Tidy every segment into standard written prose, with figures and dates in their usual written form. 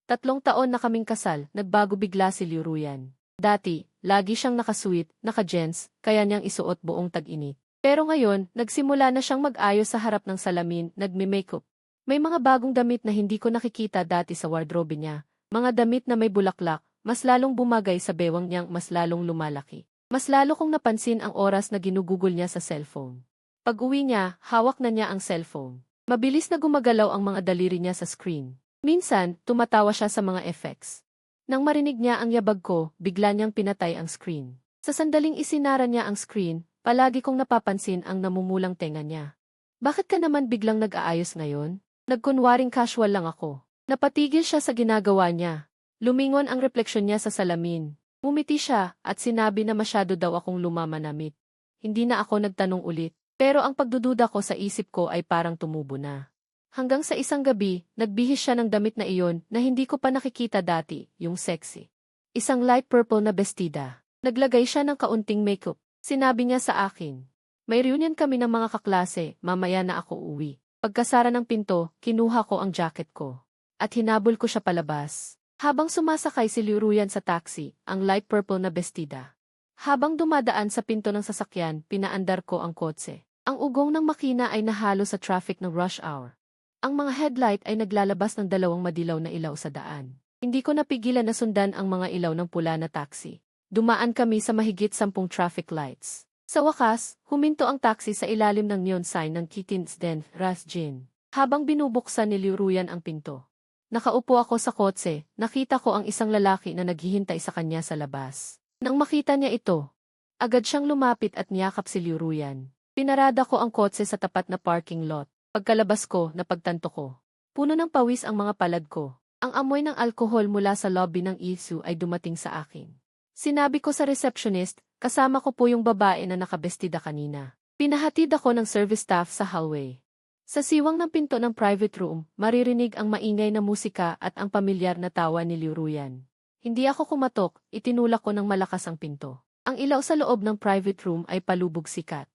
3 taon na kaming kasal, nagbago bigla si Liu Ruyan. Dati, lagi siyang nakasuit, naka-jeans, kaya niyang isuot buong tag-init. Pero ngayon, nagsimula na siyang mag-ayos sa harap ng salamin, nagme-makeup. May mga bagong damit na hindi ko nakikita dati sa wardrobe niya. Mga damit na may bulaklak, mas lalong bumagay sa bewang niyang mas lalong lumalaki. Mas lalo kong napansin ang oras na ginugugol niya sa cellphone. Pag-uwi niya, hawak na niya ang cellphone. Mabilis na gumagalaw ang mga daliri niya sa screen. Minsan, tumatawa siya sa mga effects. Nang marinig niya ang yabag ko, bigla niyang pinatay ang screen. Sa sandaling isinara niya ang screen, palagi kong napapansin ang namumulang tenga niya. Bakit ka naman biglang nag-aayos ngayon? Nagkunwaring casual lang ako. Napatigil siya sa ginagawa niya. Lumingon ang refleksyon niya sa salamin. Umiti siya at sinabi na masyado daw akong lumamanamit. Hindi na ako nagtanong ulit, pero ang pagdududa ko sa isip ko ay parang tumubo na. Hanggang sa isang gabi, nagbihis siya ng damit na iyon na hindi ko pa nakikita dati, yung sexy. Isang light purple na bestida. Naglagay siya ng kaunting makeup. Sinabi niya sa akin, may reunion kami ng mga kaklase, mamaya na ako uwi. Pagkasara ng pinto, kinuha ko ang jacket ko. At hinabol ko siya palabas. Habang sumasakay si Liu Ruyan sa taxi, ang light purple na bestida. Habang dumadaan sa pinto ng sasakyan, pinaandar ko ang kotse. Ang ugong ng makina ay nahalo sa traffic ng rush hour. Ang mga headlight ay naglalabas ng 2 madilaw na ilaw sa daan. Hindi ko napigilan na sundan ang mga ilaw ng pula na taxi. Dumaan kami sa mahigit 10 traffic lights. Sa wakas, huminto ang taxi sa ilalim ng neon sign ng Kitins Den, Rasjin. Habang binubuksan ni Liu Ruyan ang pinto. Nakaupo ako sa kotse, nakita ko ang isang lalaki na naghihintay sa kanya sa labas. Nang makita niya ito, agad siyang lumapit at niyakap si Liu Ruyan. Pinarada ko ang kotse sa tapat na parking lot. Pagkalabas ko, napagtanto ko. Puno ng pawis ang mga palad ko. Ang amoy ng alkohol mula sa lobby ng ISU ay dumating sa akin. Sinabi ko sa receptionist, kasama ko po yung babae na nakabestida kanina. Pinahatid ako ng service staff sa hallway. Sa siwang ng pinto ng private room, maririnig ang maingay na musika at ang pamilyar na tawa ni Liu Ruyan. Hindi ako kumatok, itinulak ko ng malakas ang pinto. Ang ilaw sa loob ng private room ay palubog sikat.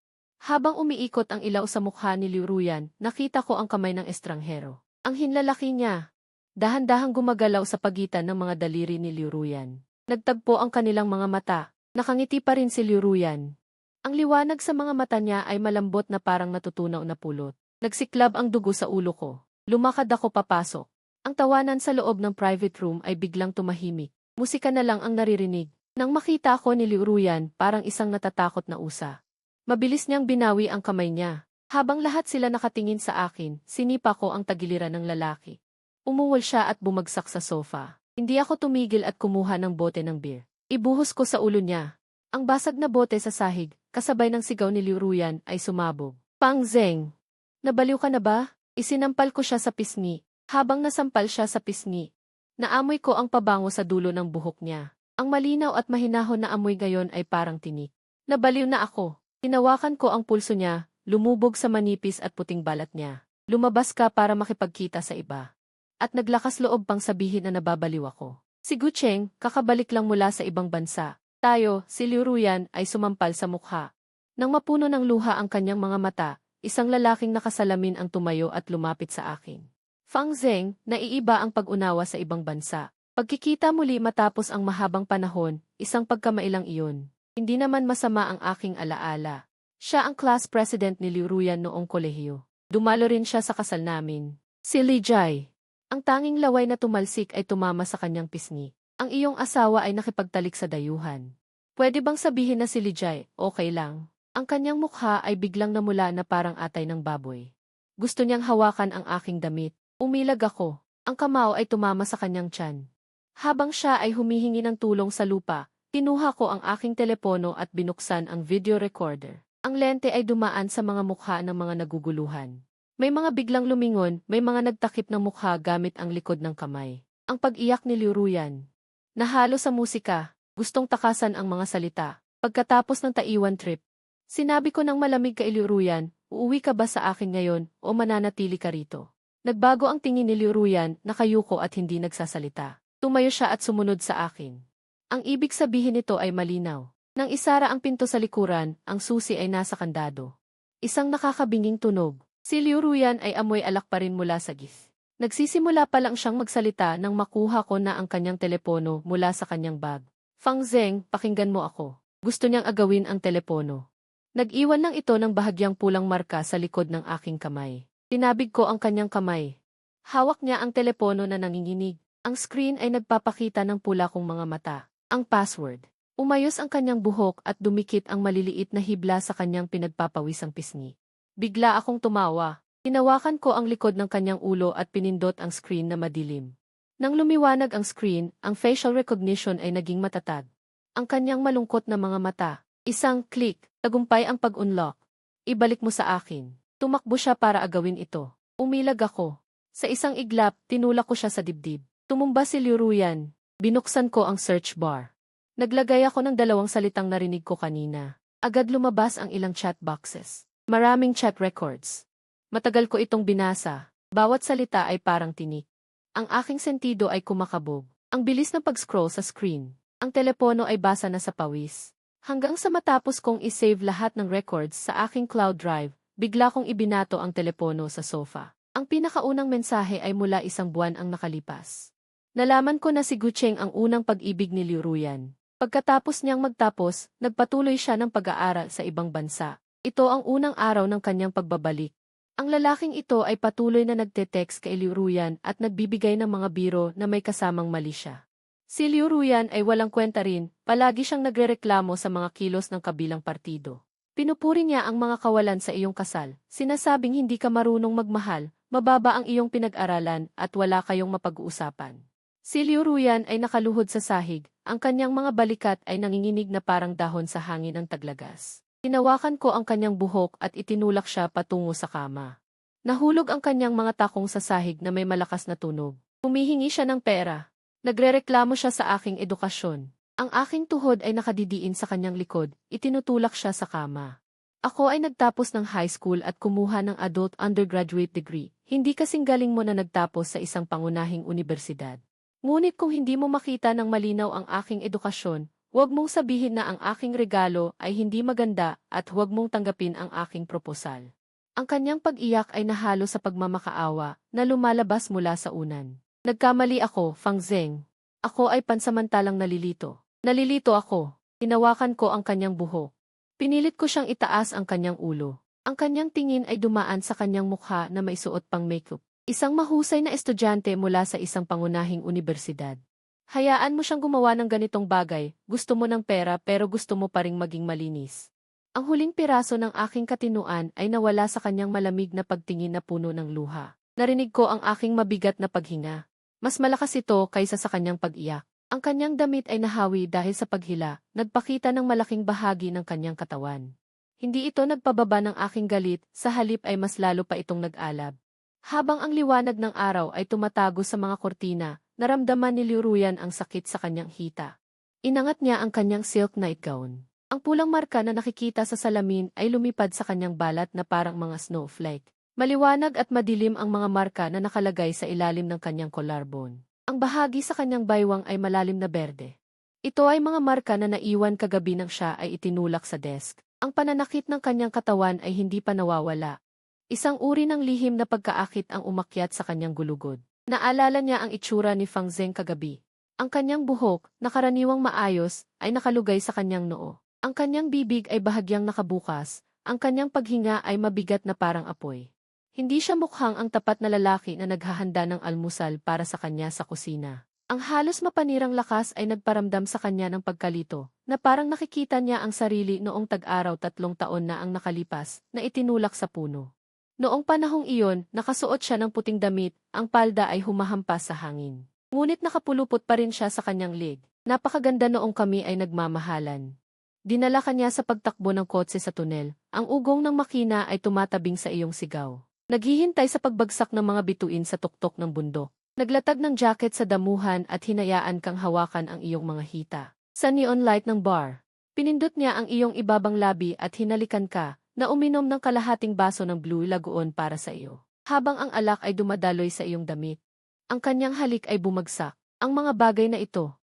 Habang umiikot ang ilaw sa mukha ni Liu Ruyan, nakita ko ang kamay ng estranghero. Ang hinlalaki niya. Dahan-dahang gumagalaw sa pagitan ng mga daliri ni Liu Ruyan. Nagtagpo ang kanilang mga mata. Nakangiti pa rin si Liu Ruyan. Ang liwanag sa mga mata niya ay malambot na parang natutunaw na pulot. Nagsiklab ang dugo sa ulo ko. Lumakad ako papasok. Ang tawanan sa loob ng private room ay biglang tumahimik. Musika na lang ang naririnig. Nang makita ko ni Liu Ruyan, parang isang natatakot na usa. Mabilis niyang binawi ang kamay niya. Habang lahat sila nakatingin sa akin, sinipa ko ang tagiliran ng lalaki. Umuwol siya at bumagsak sa sofa. Hindi ako tumigil at kumuha ng bote ng beer. Ibuhos ko sa ulo niya. Ang basag na bote sa sahig, kasabay ng sigaw ni Liu Ruyan, ay sumabog. Pang Zeng! Nabaliw ka na ba? Isinampal ko siya sa pisngi. Habang nasampal siya sa pisngi, naamoy ko ang pabango sa dulo ng buhok niya. Ang malinaw at mahinahon na amoy gayon ay parang tinik. Nabaliw na ako. Hinawakan ko ang pulso niya, lumubog sa manipis at puting balat niya. Lumabas ka para makipagkita sa iba. At naglakas loob pang sabihin na nababaliw ako. Si Gucheng, kakabalik lang mula sa ibang bansa. Tayo, si Liu Ruyan, ay sumampal sa mukha. Nang mapuno ng luha ang kanyang mga mata, isang lalaking nakasalamin ang tumayo at lumapit sa akin. Fang Zeng, naiiba ang pag-unawa sa ibang bansa. Pagkikita muli matapos ang mahabang panahon, isang pagkamailang iyon. Hindi naman masama ang aking alaala. Siya ang class president ni Liu Ruyan noong kolehiyo. Dumalo rin siya sa kasal namin. Si Li Jai. Ang tanging laway na tumalsik ay tumama sa kanyang pisngi. Ang iyong asawa ay nakipagtalik sa dayuhan. Pwede bang sabihin na si Li Jai, okay lang? Ang kanyang mukha ay biglang namula na parang atay ng baboy. Gusto niyang hawakan ang aking damit. Umilag ako. Ang kamao ay tumama sa kanyang tiyan. Habang siya ay humihingi ng tulong sa lupa, kinuha ko ang aking telepono at binuksan ang video recorder. Ang lente ay dumaan sa mga mukha ng mga naguguluhan. May mga biglang lumingon, may mga nagtakip ng mukha gamit ang likod ng kamay. Ang pag-iyak ni Liu Ruyan. Nahalo sa musika, gustong takasan ang mga salita. Pagkatapos ng Taiwan trip, sinabi ko ng malamig kay Liu Ruyan, uuwi ka ba sa akin ngayon o mananatili ka rito? Nagbago ang tingin ni Liu Ruyan, nakayuko at hindi nagsasalita. Tumayo siya at sumunod sa akin. Ang ibig sabihin nito ay malinaw. Nang isara ang pinto sa likuran, ang susi ay nasa kandado. Isang nakakabinging tunog. Si Liu Ruyan ay amoy alak pa rin mula sa gis. Nagsisimula pa lang siyang magsalita nang makuha ko na ang kanyang telepono mula sa kanyang bag. Fang Zeng, pakinggan mo ako. Gusto niyang agawin ang telepono. Nag-iwan lang ito ng bahagyang pulang marka sa likod ng aking kamay. Tinabig ko ang kanyang kamay. Hawak niya ang telepono na nanginginig. Ang screen ay nagpapakita ng pula kong mga mata. Ang password. Umayos ang kanyang buhok at dumikit ang maliliit na hibla sa kanyang pinagpapawisang pisngi. Bigla akong tumawa. Hinawakan ko ang likod ng kanyang ulo at pinindot ang screen na madilim. Nang lumiwanag ang screen, ang facial recognition ay naging matatag. Ang kanyang malungkot na mga mata. Isang click, tagumpay ang pag-unlock. Ibalik mo sa akin. Tumakbo siya para agawin ito. Umilag ako. Sa isang iglap, tinulak ko siya sa dibdib. Tumumba si Liu Ruyan. Binuksan ko ang search bar. Naglagay ako ng 2 salitang narinig ko kanina. Agad lumabas ang ilang chat boxes. Maraming chat records. Matagal ko itong binasa. Bawat salita ay parang tinik. Ang aking sentido ay kumakabog. Ang bilis ng pag-scroll sa screen. Ang telepono ay basa na sa pawis. Hanggang sa matapos kong isave lahat ng records sa aking cloud drive, bigla kong ibinato ang telepono sa sofa. Ang pinakaunang mensahe ay mula 1 buwan ang nakalipas. Nalaman ko na si Gucheng ang unang pag-ibig ni Liu Ruyan. Pagkatapos niyang magtapos, nagpatuloy siya ng pag-aaral sa ibang bansa. Ito ang unang araw ng kanyang pagbabalik. Ang lalaking ito ay patuloy na nagte-text kay Liu Ruyan at nagbibigay ng mga biro na may kasamang mali siya. Si Liu Ruyan ay walang kwenta rin, palagi siyang nagrereklamo sa mga kilos ng kabilang partido. Pinupuri niya ang mga kawalan sa iyong kasal, sinasabing hindi ka marunong magmahal, mababa ang iyong pinag-aralan at wala kayong mapag-uusapan. Si Liu Ruyan ay nakaluhod sa sahig, ang kanyang mga balikat ay nanginginig na parang dahon sa hangin ng taglagas. Tinawakan ko ang kanyang buhok at itinulak siya patungo sa kama. Nahulog ang kanyang mga takong sa sahig na may malakas na tunog. Humihingi siya ng pera. Nagrereklamo siya sa aking edukasyon. Ang aking tuhod ay nakadidiin sa kanyang likod, itinutulak siya sa kama. Ako ay nagtapos ng high school at kumuha ng adult undergraduate degree. Hindi kasing galing mo na nagtapos sa isang pangunahing unibersidad. Ngunit kung hindi mo makita ng malinaw ang aking edukasyon, huwag mong sabihin na ang aking regalo ay hindi maganda at huwag mong tanggapin ang aking proposal. Ang kanyang pag-iyak ay nahalo sa pagmamakaawa na lumalabas mula sa unan. Nagkamali ako, Fang Zeng. Ako ay pansamantalang nalilito. Nalilito ako. Hinawakan ko ang kanyang buhok. Pinilit ko siyang itaas ang kanyang ulo. Ang kanyang tingin ay dumaan sa kanyang mukha na may suot pang makeup. Isang mahusay na estudyante mula sa isang pangunahing unibersidad. Hayaan mo siyang gumawa ng ganitong bagay, gusto mo ng pera pero gusto mo pa ring maging malinis. Ang huling piraso ng aking katinuan ay nawala sa kanyang malamig na pagtingin na puno ng luha. Narinig ko ang aking mabigat na paghinga. Mas malakas ito kaysa sa kanyang pag-iyak. Ang kanyang damit ay nahawi dahil sa paghila, nagpakita ng malaking bahagi ng kanyang katawan. Hindi ito nagpababa ng aking galit, sa halip ay mas lalo pa itong nag-alab. Habang ang liwanag ng araw ay tumatago sa mga kortina, naramdaman ni Liu Ruyan ang sakit sa kanyang hita. Inangat niya ang kanyang silk nightgown. Ang pulang marka na nakikita sa salamin ay lumipad sa kanyang balat na parang mga snowflake. Maliwanag at madilim ang mga marka na nakalagay sa ilalim ng kanyang collarbone. Ang bahagi sa kanyang baywang ay malalim na berde. Ito ay mga marka na naiwan kagabi nang siya ay itinulak sa desk. Ang pananakit ng kanyang katawan ay hindi pa nawawala. Isang uri ng lihim na pagkaakit ang umakyat sa kanyang gulugod. Naalala niya ang itsura ni Fang Zeng kagabi. Ang kanyang buhok, na karaniwang maayos, ay nakalugay sa kanyang noo. Ang kanyang bibig ay bahagyang nakabukas, ang kanyang paghinga ay mabigat na parang apoy. Hindi siya mukhang ang tapat na lalaki na naghahanda ng almusal para sa kanya sa kusina. Ang halos mapanirang lakas ay nagparamdam sa kanya ng pagkalito, na parang nakikita niya ang sarili noong tag-araw 3 taon na ang nakalipas, na itinulak sa puno. Noong panahong iyon, nakasuot siya ng puting damit, ang palda ay humahampas sa hangin. Ngunit nakapulupot pa rin siya sa kanyang leg. Napakaganda noong kami ay nagmamahalan. Dinala kanya sa pagtakbo ng kotse sa tunel, ang ugong ng makina ay tumatabing sa iyong sigaw. Naghihintay sa pagbagsak ng mga bituin sa tuktok ng bundok. Naglatag ng jacket sa damuhan at hinayaan kang hawakan ang iyong mga hita. Sa neon light ng bar, pinindot niya ang iyong ibabang labi at hinalikan ka, na uminom ng kalahating baso ng Blue Lagoon para sa iyo. Habang ang alak ay dumadaloy sa iyong damit. Ang kanyang halik ay bumagsak. Ang mga bagay na ito.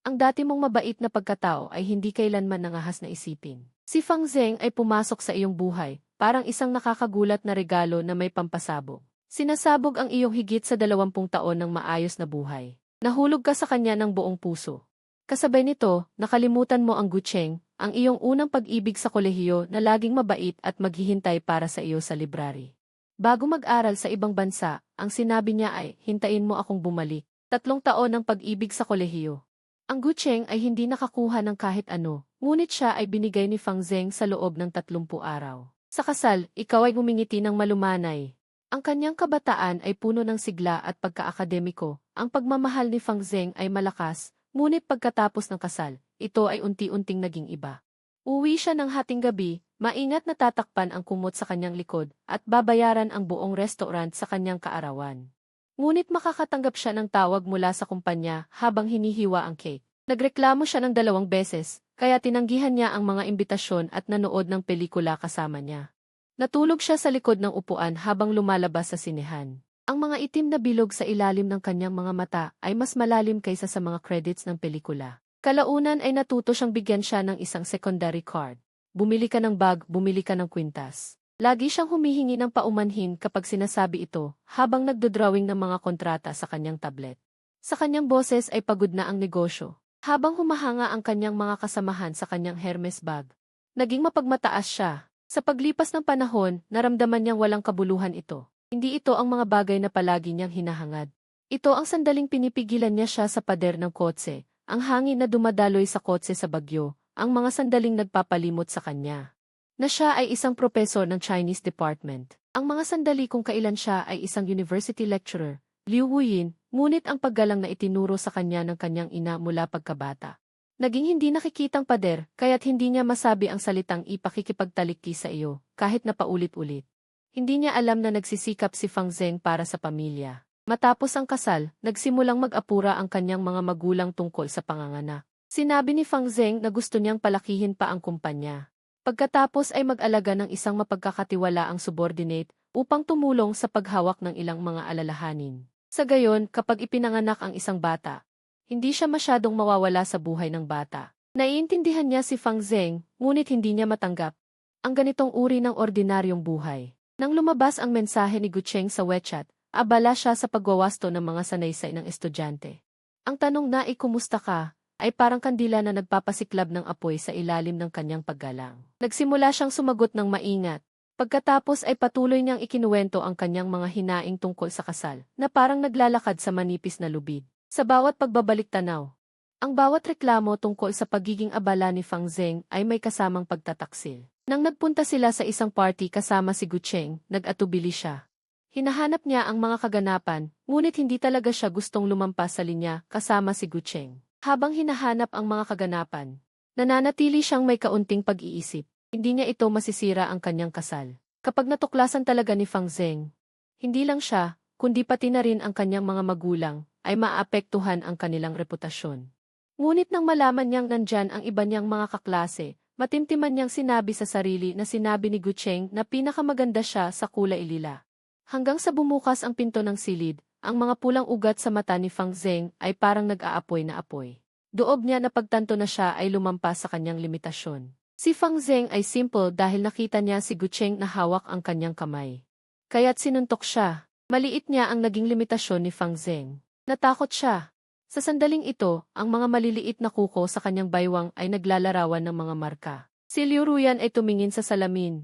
Ang dati mong mabait na pagkatao ay hindi kailanman nangahas na isipin. Si Fang Zeng ay pumasok sa iyong buhay, parang isang nakakagulat na regalo na may pampasabog. Sinasabog ang iyong higit sa 20 taon ng maayos na buhay. Nahulog ka sa kanya ng buong puso. Kasabay nito, nakalimutan mo ang Gucheng, ang iyong unang pag-ibig sa kolehiyo na laging mabait at maghihintay para sa iyo sa library. Bago mag-aral sa ibang bansa, ang sinabi niya ay, hintayin mo akong bumalik. 3 taon ng pag-ibig sa kolehiyo. Ang Gucheng ay hindi nakakuha ng kahit ano, ngunit siya ay binigay ni Fang Zeng sa loob ng 30 araw. Sa kasal, ikaw ay ngumingiti ng malumanay. Ang kanyang kabataan ay puno ng sigla at pagka-akademiko. Ang pagmamahal ni Fang Zeng ay malakas, ngunit pagkatapos ng kasal, ito ay unti-unting naging iba. Uwi siya ng hating gabi, maingat na tatakpan ang kumot sa kanyang likod, at babayaran ang buong restaurant sa kanyang kaarawan. Ngunit makakatanggap siya ng tawag mula sa kumpanya habang hinihiwa ang cake. Nagreklamo siya ng 2 beses, kaya tinanggihan niya ang mga imbitasyon at nanood ng pelikula kasama niya. Natulog siya sa likod ng upuan habang lumalabas sa sinehan. Ang mga itim na bilog sa ilalim ng kanyang mga mata ay mas malalim kaysa sa mga credits ng pelikula. Kalaunan ay natuto siyang bigyan siya ng isang secondary card. Bumili ka ng bag, bumili ka ng kwintas. Lagi siyang humihingi ng paumanhin kapag sinasabi ito habang nagdodrawing ng mga kontrata sa kanyang tablet. Sa kanyang boses ay pagod na ang negosyo. Habang humahanga ang kanyang mga kasamahan sa kanyang Hermes bag. Naging mapagmataas siya. Sa paglipas ng panahon, naramdaman niyang walang kabuluhan ito. Hindi ito ang mga bagay na palagi niyang hinahangad. Ito ang sandaling pinipigilan niya siya sa pader ng kotse, ang hangin na dumadaloy sa kotse sa bagyo, ang mga sandaling nagpapalimot sa kanya. Na siya ay isang propesor ng Chinese department. Ang mga sandali kung kailan siya ay isang university lecturer, Liu Wuyin, ngunit ang paggalang na itinuro sa kanya ng kanyang ina mula pagkabata. Naging hindi nakikitang pader, kaya't hindi niya masabi ang salitang ipakikipagtalikki sa iyo, kahit na paulit-ulit. Hindi niya alam na nagsisikap si Fang Zeng para sa pamilya. Matapos ang kasal, nagsimulang mag-apura ang kanyang mga magulang tungkol sa panganganak. Sinabi ni Fang Zeng na gusto niyang palakihin pa ang kumpanya. Pagkatapos ay mag-alaga ng isang mapagkakatiwalaang subordinate upang tumulong sa paghawak ng ilang mga alalahanin. Sa gayon, kapag ipinanganak ang isang bata, hindi siya masyadong mawawala sa buhay ng bata. Naiintindihan niya si Fang Zeng, ngunit hindi niya matanggap ang ganitong uri ng ordinaryong buhay. Nang lumabas ang mensahe ni Gucheng sa WeChat, abala siya sa pagwawasto ng mga sanaysay ng estudyante. Ang tanong na kumusta ka, ay parang kandila na nagpapasiklab ng apoy sa ilalim ng kanyang paggalang. Nagsimula siyang sumagot ng maingat. Pagkatapos ay patuloy niyang ikinuwento ang kanyang mga hinaing tungkol sa kasal, na parang naglalakad sa manipis na lubid. Sa bawat pagbabalik tanaw, ang bawat reklamo tungkol sa pagiging abala ni Fang Zeng ay may kasamang pagtataksil. Nang nagpunta sila sa isang party kasama si Gucheng, nag-atubili siya. Hinahanap niya ang mga kaganapan, ngunit hindi talaga siya gustong lumampas sa linya kasama si Gucheng. Habang hinahanap ang mga kaganapan, nananatili siyang may kaunting pag-iisip. Hindi niya ito masisira ang kanyang kasal. Kapag natuklasan talaga ni Fang Zeng, hindi lang siya, kundi pati na rin ang kanyang mga magulang, ay maapektuhan ang kanilang reputasyon. Ngunit nang malaman niyang nandyan ang iba niyang mga kaklase, matimtiman niyang sinabi sa sarili na sinabi ni Gucheng na pinakamaganda siya sa kulay lila. Hanggang sa bumukas ang pinto ng silid, ang mga pulang ugat sa mata ni Fang Zeng ay parang nag-aapoy na apoy. Doob niya na pagtanto na siya ay lumampas sa kanyang limitasyon. Si Fang Zeng ay simple dahil nakita niya si Gucheng na hawak ang kanyang kamay. Kaya't sinuntok siya. Maliit niya ang naging limitasyon ni Fang Zeng. Natakot siya. Sa sandaling ito, ang mga maliliit na kuko sa kanyang baywang ay naglalarawan ng mga marka. Si Liu Ruyan ay tumingin sa salamin.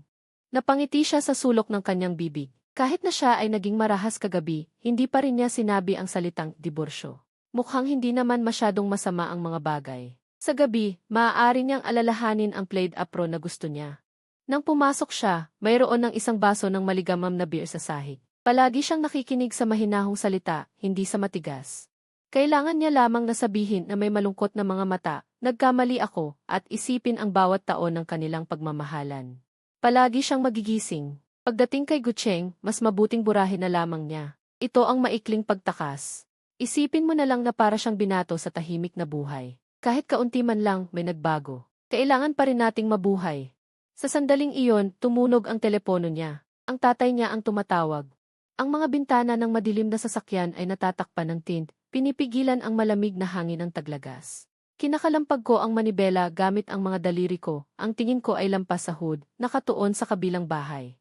Napangiti siya sa sulok ng kanyang bibig. Kahit na siya ay naging marahas kagabi, hindi pa rin niya sinabi ang salitang diborsyo. Mukhang hindi naman masyadong masama ang mga bagay. Sa gabi, maaari niyang alalahanin ang played apron na gusto niya. Nang pumasok siya, mayroon ng isang baso ng maligamam na beer sa sahig. Palagi siyang nakikinig sa mahinahong salita, hindi sa matigas. Kailangan niya lamang na sabihin na may malungkot na mga mata, nagkamali ako, at isipin ang bawat taon ng kanilang pagmamahalan. Palagi siyang magigising. Pagdating kay Gucheng, mas mabuting burahin na lamang niya. Ito ang maikling pagtakas. Isipin mo na lang na para siyang binato sa tahimik na buhay. Kahit kaunti man lang may nagbago. Kailangan pa rin nating mabuhay. Sa sandaling iyon, tumunog ang telepono niya. Ang tatay niya ang tumatawag. Ang mga bintana ng madilim na sasakyan ay natatakpan ng tint, pinipigilan ang malamig na hangin ng taglagas. Kinakalampag ko ang manibela gamit ang mga daliri ko, ang tingin ko ay lampas sa hood, nakatuon sa kabilang bahay.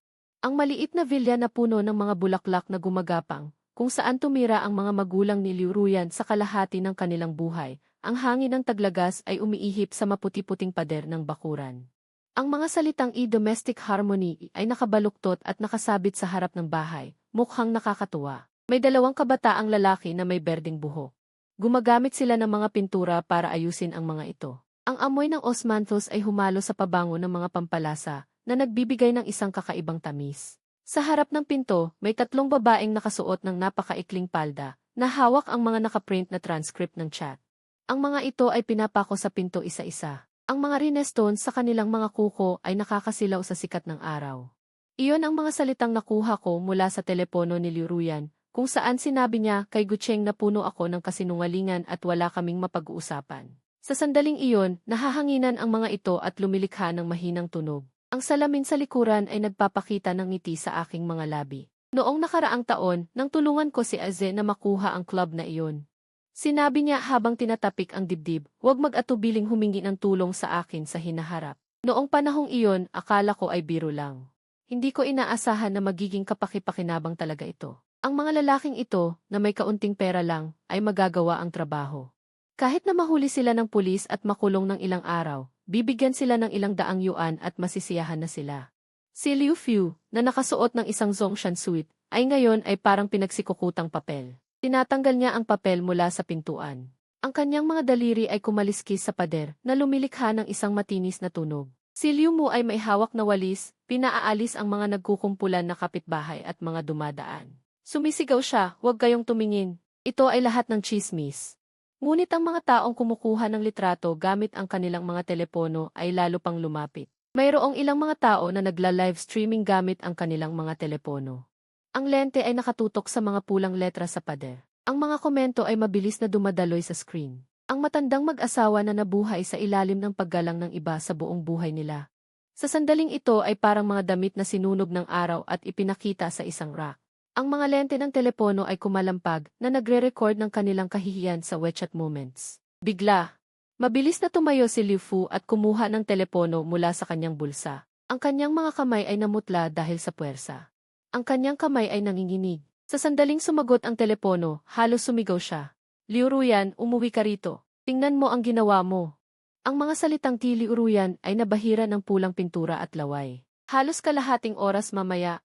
Ang maliit na villa na puno ng mga bulaklak na gumagapang, kung saan tumira ang mga magulang ni Liu Ruyan sa kalahati ng kanilang buhay, ang hangin ng taglagas ay umiihip sa maputi-puting pader ng bakuran. Ang mga salitang domestic harmony ay nakabaluktot at nakasabit sa harap ng bahay, mukhang nakakatuwa. May dalawang kabataang lalaki na may berdeng buhok. Gumagamit sila ng mga pintura para ayusin ang mga ito. Ang amoy ng osmanthus ay humalo sa pabango ng mga pampalasa na nagbibigay ng isang kakaibang tamis. Sa harap ng pinto, may tatlong babaeng nakasuot ng napakaikling palda na hawak ang mga nakaprint na transcript ng chat. Ang mga ito ay pinapako sa pinto isa-isa. Ang mga rhinestones sa kanilang mga kuko ay nakakasilaw sa sikat ng araw. Iyon ang mga salitang nakuha ko mula sa telepono ni Liu Ruyan, kung saan sinabi niya kay Gucheng na puno ako ng kasinungalingan at wala kaming mapag-uusapan. Sa sandaling iyon, nahahanginan ang mga ito at lumilikha ng mahinang tunog. Ang salamin sa likuran ay nagpapakita ng ngiti sa aking mga labi. Noong nakaraang taon, nang tulungan ko si Aze na makuha ang club na iyon. Sinabi niya habang tinatapik ang dibdib, huwag mag-atubiling humingi ng tulong sa akin sa hinaharap. Noong panahong iyon, akala ko ay biro lang. Hindi ko inaasahan na magiging kapaki-pakinabang talaga ito. Ang mga lalaking ito, na may kaunting pera lang, ay magagawa ang trabaho. Kahit na mahuli sila ng pulis at makulong ng ilang araw, bibigyan sila ng ilang daang yuan at masisiyahan na sila. Si Liu Fu, na nakasuot ng isang Zongshan suit, ay ngayon ay parang pinagsikukutang papel. Tinatanggal niya ang papel mula sa pintuan. Ang kanyang mga daliri ay kumaliskis sa pader na lumilikha ng isang matinis na tunog. Si Liu Mu ay may hawak na walis, pinaaalis ang mga nagkukumpulan na kapitbahay at mga dumadaan. Sumisigaw siya, huwag kayong tumingin. Ito ay lahat ng chismis. Ngunit ang mga taong kumukuha ng litrato gamit ang kanilang mga telepono ay lalo pang lumapit. Mayroong ilang mga tao na nagla-live streaming gamit ang kanilang mga telepono. Ang lente ay nakatutok sa mga pulang letra sa pader. Ang mga komento ay mabilis na dumadaloy sa screen. Ang matandang mag-asawa na nabuhay sa ilalim ng paggalang ng iba sa buong buhay nila. Sa sandaling ito ay parang mga damit na sinunog ng araw at ipinakita sa isang rack. Ang mga lente ng telepono ay kumalampag na nagre-record ng kanilang kahihiyan sa WeChat moments. Bigla, mabilis na tumayo si Liu Fu at kumuha ng telepono mula sa kanyang bulsa. Ang kanyang mga kamay ay namutla dahil sa puwersa. Ang kanyang kamay ay nanginginig. Sa sandaling sumagot ang telepono, halos sumigaw siya. Liu Ruyan, umuwi ka rito. Tingnan mo ang ginawa mo. Ang mga salitang ti Liu Ruyan ay nabahira ng pulang pintura at laway. Halos kalahating oras mamaya,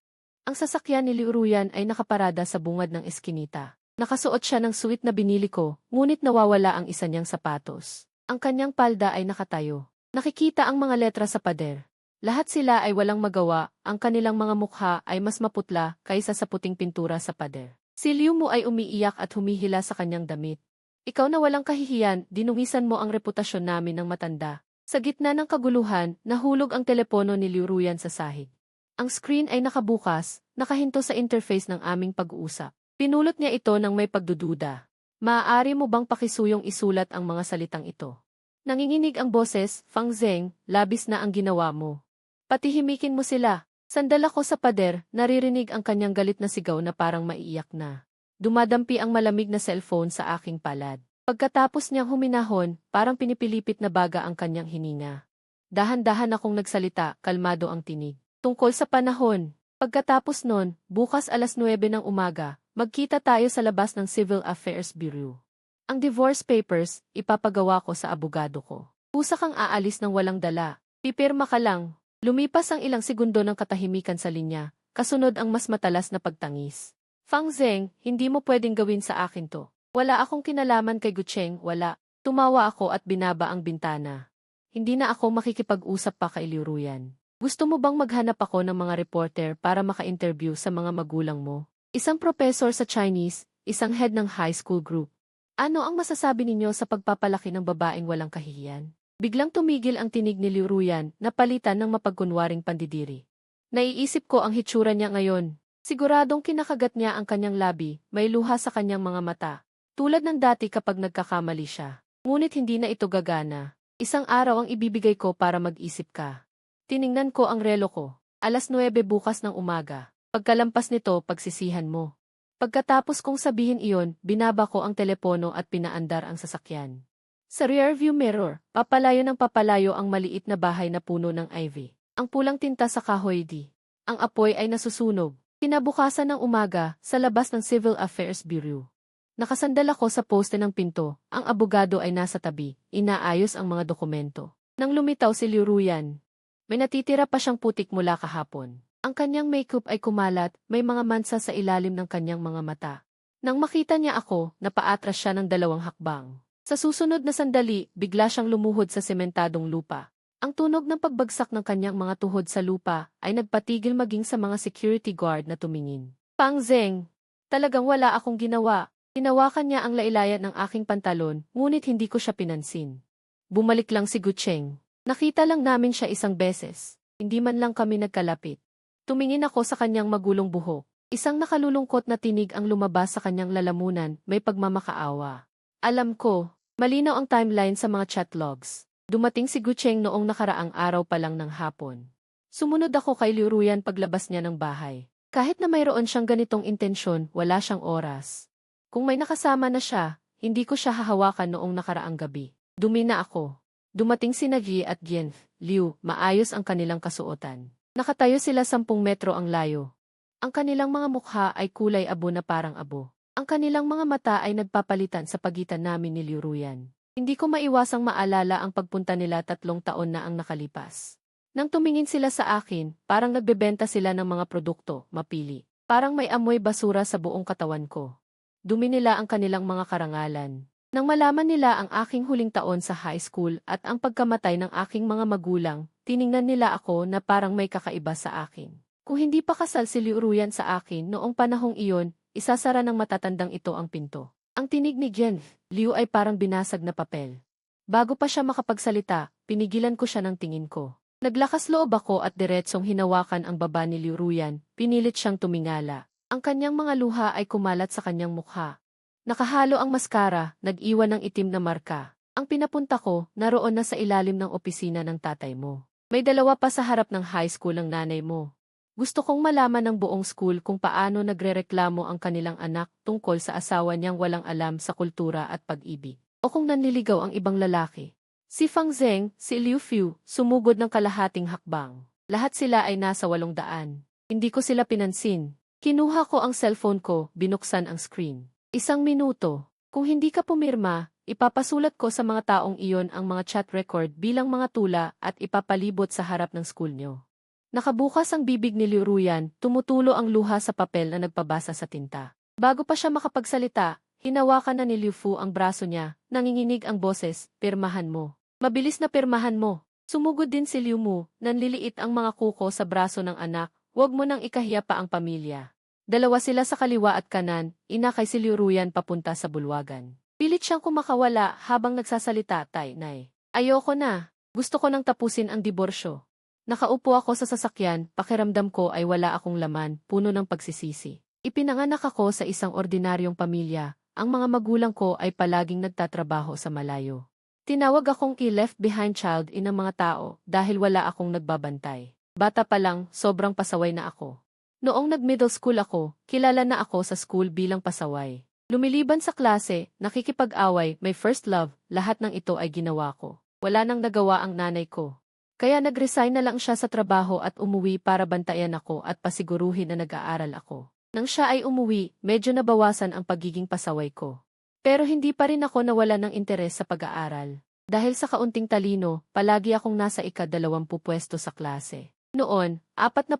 ang sasakyan ni Liu Ruyan ay nakaparada sa bungad ng eskinita. Nakasuot siya ng suit na binili ko, ngunit nawawala ang isa niyang sapatos. Ang kanyang palda ay nakatayo. Nakikita ang mga letra sa pader. Lahat sila ay walang magawa, ang kanilang mga mukha ay mas maputla kaysa sa puting pintura sa pader. Si Liu Mu ay umiiyak at humihila sa kanyang damit. Ikaw na walang kahihiyan, dinungisan mo ang reputasyon namin ng matanda. Sa gitna ng kaguluhan, nahulog ang telepono ni Liu Ruyan sa sahig. Ang screen ay nakabukas, nakahinto sa interface ng aming pag-uusap. Pinulot niya ito ng may pagdududa. Maaari mo bang pakisuyong isulat ang mga salitang ito? Nanginginig ang boses, Fang Zeng, labis na ang ginawa mo. Patihimikin mo sila. Sandal ako sa pader, naririnig ang kanyang galit na sigaw na parang maiiyak na. Dumadampi ang malamig na cellphone sa aking palad. Pagkatapos niyang huminahon, parang pinipilipit na baga ang kanyang hininga. Dahan-dahan akong nagsalita, kalmado ang tinig. Tungkol sa panahon. Pagkatapos nun, bukas alas 9 ng umaga, magkita tayo sa labas ng Civil Affairs Bureau. Ang divorce papers, ipapagawa ko sa abogado ko. Pusa kang aalis ng walang dala. Pipirma ka lang. Lumipas ang ilang segundo ng katahimikan sa linya, kasunod ang mas matalas na pagtangis. Fang Zeng, hindi mo pwedeng gawin sa akin to. Wala akong kinalaman kay Gucheng, wala. Tumawa ako at binaba ang bintana. Hindi na ako makikipag-usap pa kay Liu Ruyan. Gusto mo bang maghanap ako ng mga reporter para maka-interview sa mga magulang mo? Isang professor sa Chinese, isang head ng high school group. Ano ang masasabi ninyo sa pagpapalaki ng babaeng walang kahihiyan? Biglang tumigil ang tinig ni Liu Ruyan na palitan ng mapagkunwaring pandidiri. Naiisip ko ang hitsura niya ngayon. Siguradong kinakagat niya ang kanyang labi, may luha sa kanyang mga mata. Tulad ng dati kapag nagkakamali siya. Ngunit hindi na ito gagana. Isang araw ang ibibigay ko para mag-isip ka. Tiningnan ko ang relo ko. Alas 9 bukas ng umaga. Pagkalampas nito, pagsisihan mo. Pagkatapos kong sabihin iyon, binaba ko ang telepono at pinaandar ang sasakyan. Sa rearview mirror, papalayo ng papalayo ang maliit na bahay na puno ng ivy. Ang pulang tinta sa kahoy di. Ang apoy ay nasusunog. Kinabukasan ng umaga, sa labas ng Civil Affairs Bureau. Nakasandal ako sa poste ng pinto, ang abogado ay nasa tabi, inaayos ang mga dokumento. Nang lumitaw si Liu Ruyan, may natitira pa siyang putik mula kahapon. Ang kanyang makeup ay kumalat, may mga mansa sa ilalim ng kanyang mga mata. Nang makita niya ako, napaatras siya ng 2 hakbang. Sa susunod na sandali, bigla siyang lumuhod sa sementadong lupa. Ang tunog ng pagbagsak ng kanyang mga tuhod sa lupa ay nagpatigil maging sa mga security guard na tumingin. Pang Zeng, talagang wala akong ginawa. Hinawakan niya ang lailayan ng aking pantalon, ngunit hindi ko siya pinansin. Bumalik lang si Gucheng. Nakita lang namin siya isang beses. Hindi man lang kami nagkalapit. Tumingin ako sa kanyang magulong buhok. Isang nakalulungkot na tinig ang lumabas sa kanyang lalamunan, may pagmamakaawa. Alam ko, malinaw ang timeline sa mga chat logs. Dumating si Gucheng noong nakaraang araw pa lang ng hapon. Sumunod ako kay Liu Ruyan paglabas niya ng bahay. Kahit na mayroon siyang ganitong intensyon, wala siyang oras. Kung may nakasama na siya, hindi ko siya hahawakan noong nakaraang gabi. Dumi na ako. Dumating si Ji at Gian, Liu, maayos ang kanilang kasuotan. Nakatayo sila 10 metro ang layo. Ang kanilang mga mukha ay kulay abo na parang abo. Ang kanilang mga mata ay nagpapalitan sa pagitan namin ni Liu Ruyan. Hindi ko maiwasang maalala ang pagpunta nila 3 taon na ang nakalipas. Nang tumingin sila sa akin, parang nagbebenta sila ng mga produkto, mapili. Parang may amoy basura sa buong katawan ko. Dumi nila ang kanilang mga karangalan. Nang malaman nila ang aking huling taon sa high school at ang pagkamatay ng aking mga magulang, tiningnan nila ako na parang may kakaiba sa akin. Kung hindi pa kasal si Liu Ruyan sa akin noong panahong iyon, isasara ng matatandang ito ang pinto. Ang tinig ni Gen, Liu ay parang binasag na papel. Bago pa siya makapagsalita, pinigilan ko siya ng tingin ko. Naglakas loob ako at diretsong hinawakan ang baba ni Liu Ruyan, pinilit siyang tumingala. Ang kanyang mga luha ay kumalat sa kanyang mukha. Nakahalo ang maskara, nag-iwan ng itim na marka. Ang pinapunta ko, naroon na sa ilalim ng opisina ng tatay mo. May 2 pa sa harap ng high school ng nanay mo. Gusto kong malaman ng buong school kung paano nagrereklamo ang kanilang anak tungkol sa asawa niyang walang alam sa kultura at pag-ibig. O kung nanliligaw ang ibang lalaki. Si Fang Zeng, si Liu Fu, sumugod ng kalahating hakbang. Lahat sila ay nasa 800. Hindi ko sila pinansin. Kinuha ko ang cellphone ko, binuksan ang screen. 1 minuto. Kung hindi ka pumirma, ipapasulat ko sa mga taong iyon ang mga chat record bilang mga tula at ipapalibot sa harap ng school nyo. Nakabukas ang bibig ni Liu Ruyan, tumutulo ang luha sa papel na nagpabasa sa tinta. Bago pa siya makapagsalita, hinawakan na ni Liu Fu ang braso niya, nanginginig ang boses, pirmahan mo. Mabilis na pirmahan mo. Sumugod din si Liu Mu, nanliliit ang mga kuko sa braso ng anak, huwag mo nang ikahiya pa ang pamilya. 2 sila sa kaliwa at kanan, inakay si Liu Ruyan papunta sa bulwagan. Pilit siyang kumakawala habang nagsasalita, Nay. Ayoko na. Gusto ko nang tapusin ang diborsyo. Nakaupo ako sa sasakyan, pakiramdam ko ay wala akong laman, puno ng pagsisisi. Ipinanganak ako sa isang ordinaryong pamilya, ang mga magulang ko ay palaging nagtatrabaho sa malayo. Tinawag akong left behind child ng mga tao dahil wala akong nagbabantay. Bata pa lang, sobrang pasaway na ako. Noong nag-middle school ako, kilala na ako sa school bilang pasaway. Lumiliban sa klase, nakikipag-away, may first love, lahat ng ito ay ginawa ko. Wala nang nagawa ang nanay ko. Kaya nag-resign na lang siya sa trabaho at umuwi para bantayan ako at pasiguruhin na nag-aaral ako. Nang siya ay umuwi, medyo nabawasan ang pagiging pasaway ko. Pero hindi pa rin ako nawala ng interes sa pag-aaral. Dahil sa kaunting talino, palagi akong nasa ika-20 pwesto sa klase. Noon, 45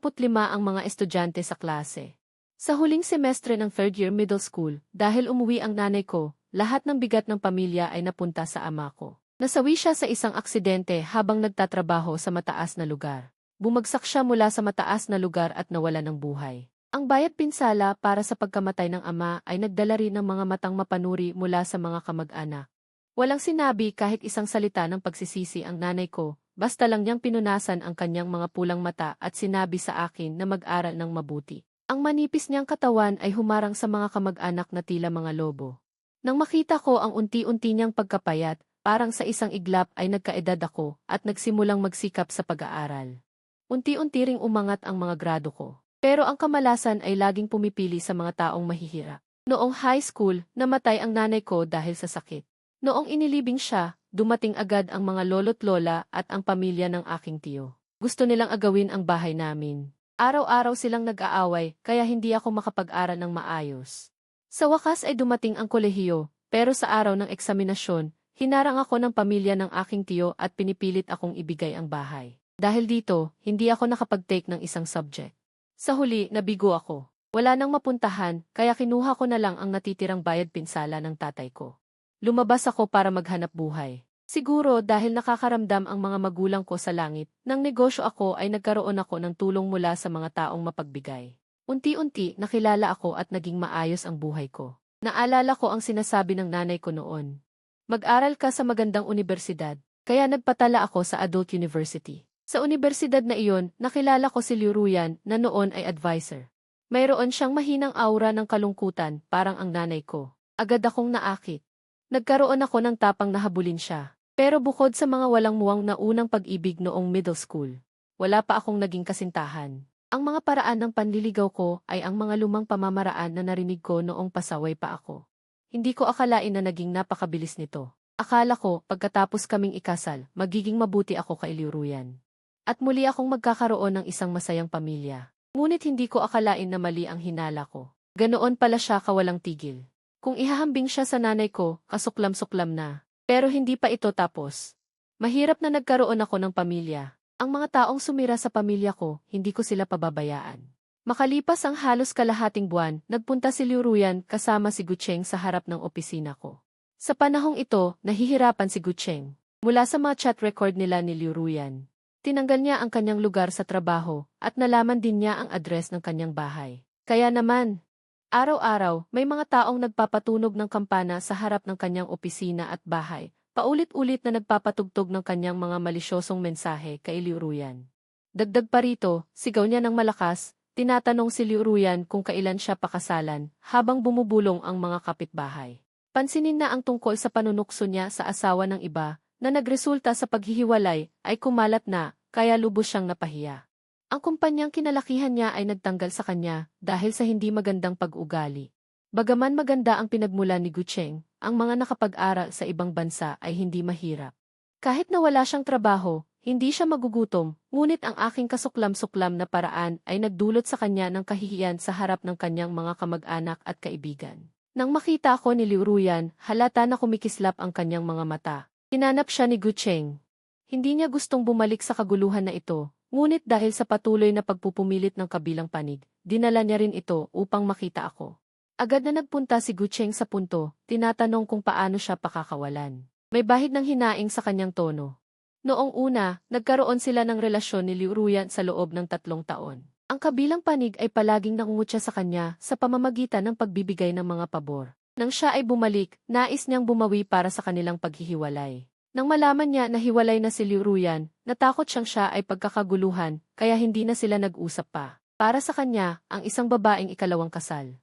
ang mga estudyante sa klase. Sa huling semestre ng 3rd year middle school, dahil umuwi ang nanay ko, lahat ng bigat ng pamilya ay napunta sa ama ko. Nasawi siya sa isang aksidente habang nagtatrabaho sa mataas na lugar. Bumagsak siya mula sa mataas na lugar at nawala ng buhay. Ang bayad pinsala para sa pagkamatay ng ama ay nagdala rin ng mga matang mapanuri mula sa mga kamag-anak. Walang sinabi kahit isang salita ng pagsisisi ang nanay ko, basta lang niyang pinunasan ang kanyang mga pulang mata at sinabi sa akin na mag-aral ng mabuti. Ang manipis niyang katawan ay humarang sa mga kamag-anak na tila mga lobo. Nang makita ko ang unti-unti niyang pagkapayat, parang sa isang iglap ay nagkaedad ako at nagsimulang magsikap sa pag-aaral. Unti-unti ring umangat ang mga grado ko. Pero ang kamalasan ay laging pumipili sa mga taong mahihirap. Noong high school, namatay ang nanay ko dahil sa sakit. Noong inilibing siya, dumating agad ang mga lolo't lola at ang pamilya ng aking tiyo. Gusto nilang agawin ang bahay namin. Araw-araw silang nag-aaway, kaya hindi ako makapag-aral ng maayos. Sa wakas ay dumating ang kolehiyo, pero sa araw ng eksaminasyon, hinarang ako ng pamilya ng aking tiyo at pinipilit akong ibigay ang bahay. Dahil dito, hindi ako nakapag-take ng isang subject. Sa huli, nabigo ako. Wala nang mapuntahan, kaya kinuha ko na lang ang natitirang bayad pinsala ng tatay ko. Lumabas ako para maghanap buhay. Siguro dahil nakakaramdam ang mga magulang ko sa langit, nang negosyo ako ay nagkaroon ako ng tulong mula sa mga taong mapagbigay. Unti-unti nakilala ako at naging maayos ang buhay ko. Naalala ko ang sinasabi ng nanay ko noon. Mag-aral ka sa magandang unibersidad, kaya nagpatala ako sa adult university. Sa unibersidad na iyon, nakilala ko si Liu Ruyan na noon ay advisor. Mayroon siyang mahinang aura ng kalungkutan, parang ang nanay ko. Agad akong naakit. Nagkaroon ako ng tapang na habulin siya. Pero bukod sa mga walang muwang na unang pag-ibig noong middle school, wala pa akong naging kasintahan. Ang mga paraan ng panliligaw ko ay ang mga lumang pamamaraan na narinig ko noong pasaway pa ako. Hindi ko akalain na naging napakabilis nito. Akala ko, pagkatapos kaming ikasal, magiging mabuti ako kay Liu Ruyan. At muli akong magkakaroon ng isang masayang pamilya. Ngunit hindi ko akalain na mali ang hinala ko. Ganoon pala siya kawalang tigil. Kung ihahambing siya sa nanay ko, kasuklam-suklam na. Pero hindi pa ito tapos. Mahirap na nagkaroon ako ng pamilya. Ang mga taong sumira sa pamilya ko, hindi ko sila pababayaan. Makalipas ang halos kalahating buwan, nagpunta si Liu Ruyan kasama si Gucheng sa harap ng opisina ko. Sa panahong ito, nahihirapan si Gucheng. Mula sa mga chat record nila ni Liu Ruyan. Tinanggal niya ang kanyang lugar sa trabaho at nalaman din niya ang address ng kanyang bahay. Kaya naman, araw-araw may mga taong nagpapatunog ng kampana sa harap ng kanyang opisina at bahay, paulit-ulit na nagpapatugtog ng kanyang mga malisyosong mensahe kay Liu Ruyan. Dagdag pa rito, sigaw niya ng malakas, tinatanong si Liu Ruyan kung kailan siya pakasalan habang bumubulong ang mga kapitbahay. Pansinin na ang tungkol sa panunukso niya sa asawa ng iba, na nagresulta sa paghihiwalay, ay kumalat na, kaya lubos siyang napahiya. Ang kumpanyang kinalakihan niya ay nagtanggal sa kanya dahil sa hindi magandang pag-ugali. Bagaman maganda ang pinagmulan ni Gucheng, ang mga nakapag-aral sa ibang bansa ay hindi mahirap. Kahit na wala siyang trabaho, hindi siya magugutom, ngunit ang aking kasuklam-suklam na paraan ay nagdulot sa kanya ng kahihiyan sa harap ng kanyang mga kamag-anak at kaibigan. Nang makita ko ni Liu Ruyan, halata na kumikislap ang kanyang mga mata. Hinanap siya ni Gucheng. Hindi niya gustong bumalik sa kaguluhan na ito, ngunit dahil sa patuloy na pagpupumilit ng kabilang panig, dinala niya rin ito upang makita ako. Agad na nagpunta si Gucheng sa punto, tinatanong kung paano siya pakakawalan. May bahid ng hinaing sa kanyang tono. Noong una, nagkaroon sila ng relasyon ni Liu Ruyan sa loob ng 3 taon. Ang kabilang panig ay palaging nangungutya sa kanya sa pamamagitan ng pagbibigay ng mga pabor. Nang siya ay bumalik, nais niyang bumawi para sa kanilang paghihiwalay. Nang malaman niya na hiwalay na si Liu Ruyan, natakot siyang siya ay pagkakaguluhan, kaya hindi na sila nag-usap pa. Para sa kanya, ang isang babaeng ikalawang kasal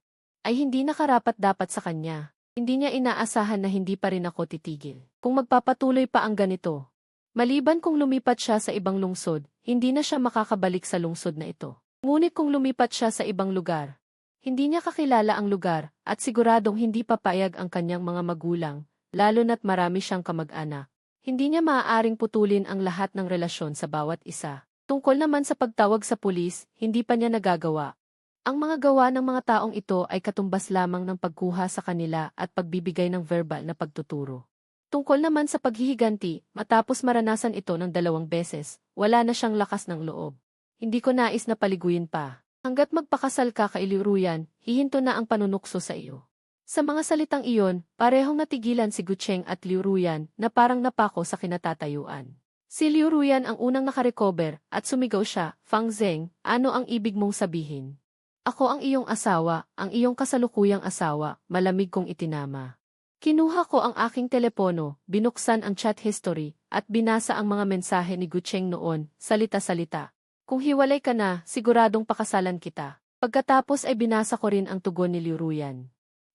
ay hindi nakarapat-dapat sa kanya. Hindi niya inaasahan na hindi pa rin ako titigil. Kung magpapatuloy pa ang ganito. Maliban kung lumipat siya sa ibang lungsod, hindi na siya makakabalik sa lungsod na ito. Ngunit kung lumipat siya sa ibang lugar, hindi niya kakilala ang lugar at siguradong hindi papayag ang kanyang mga magulang, lalo na't marami siyang kamag-anak. Hindi niya maaaring putulin ang lahat ng relasyon sa bawat isa. Tungkol naman sa pagtawag sa pulis, hindi pa niya nagagawa. Ang mga gawa ng mga taong ito ay katumbas lamang ng pagkuha sa kanila at pagbibigay ng verbal na pagtuturo. Tungkol naman sa paghihiganti, matapos maranasan ito ng 2 beses, wala na siyang lakas ng loob. Hindi ko nais na paliguin pa. Hanggat magpakasal ka kay Liu Ruyan, hihinto na ang panunukso sa iyo. Sa mga salitang iyon, parehong natigilan si Gucheng at Liu Ruyan na parang napako sa kinatatayuan. Si Liu Ruyan ang unang nakarecover at sumigaw siya, "Fang Zeng, ano ang ibig mong sabihin? Ako ang iyong asawa, ang iyong kasalukuyang asawa," malamig kong itinama. Kinuha ko ang aking telepono, binuksan ang chat history, at binasa ang mga mensahe ni Gucheng noon, salita-salita. Kung hiwalay ka na, siguradong pakasalan kita. Pagkatapos ay binasa ko rin ang tugon ni Liu Ruyan.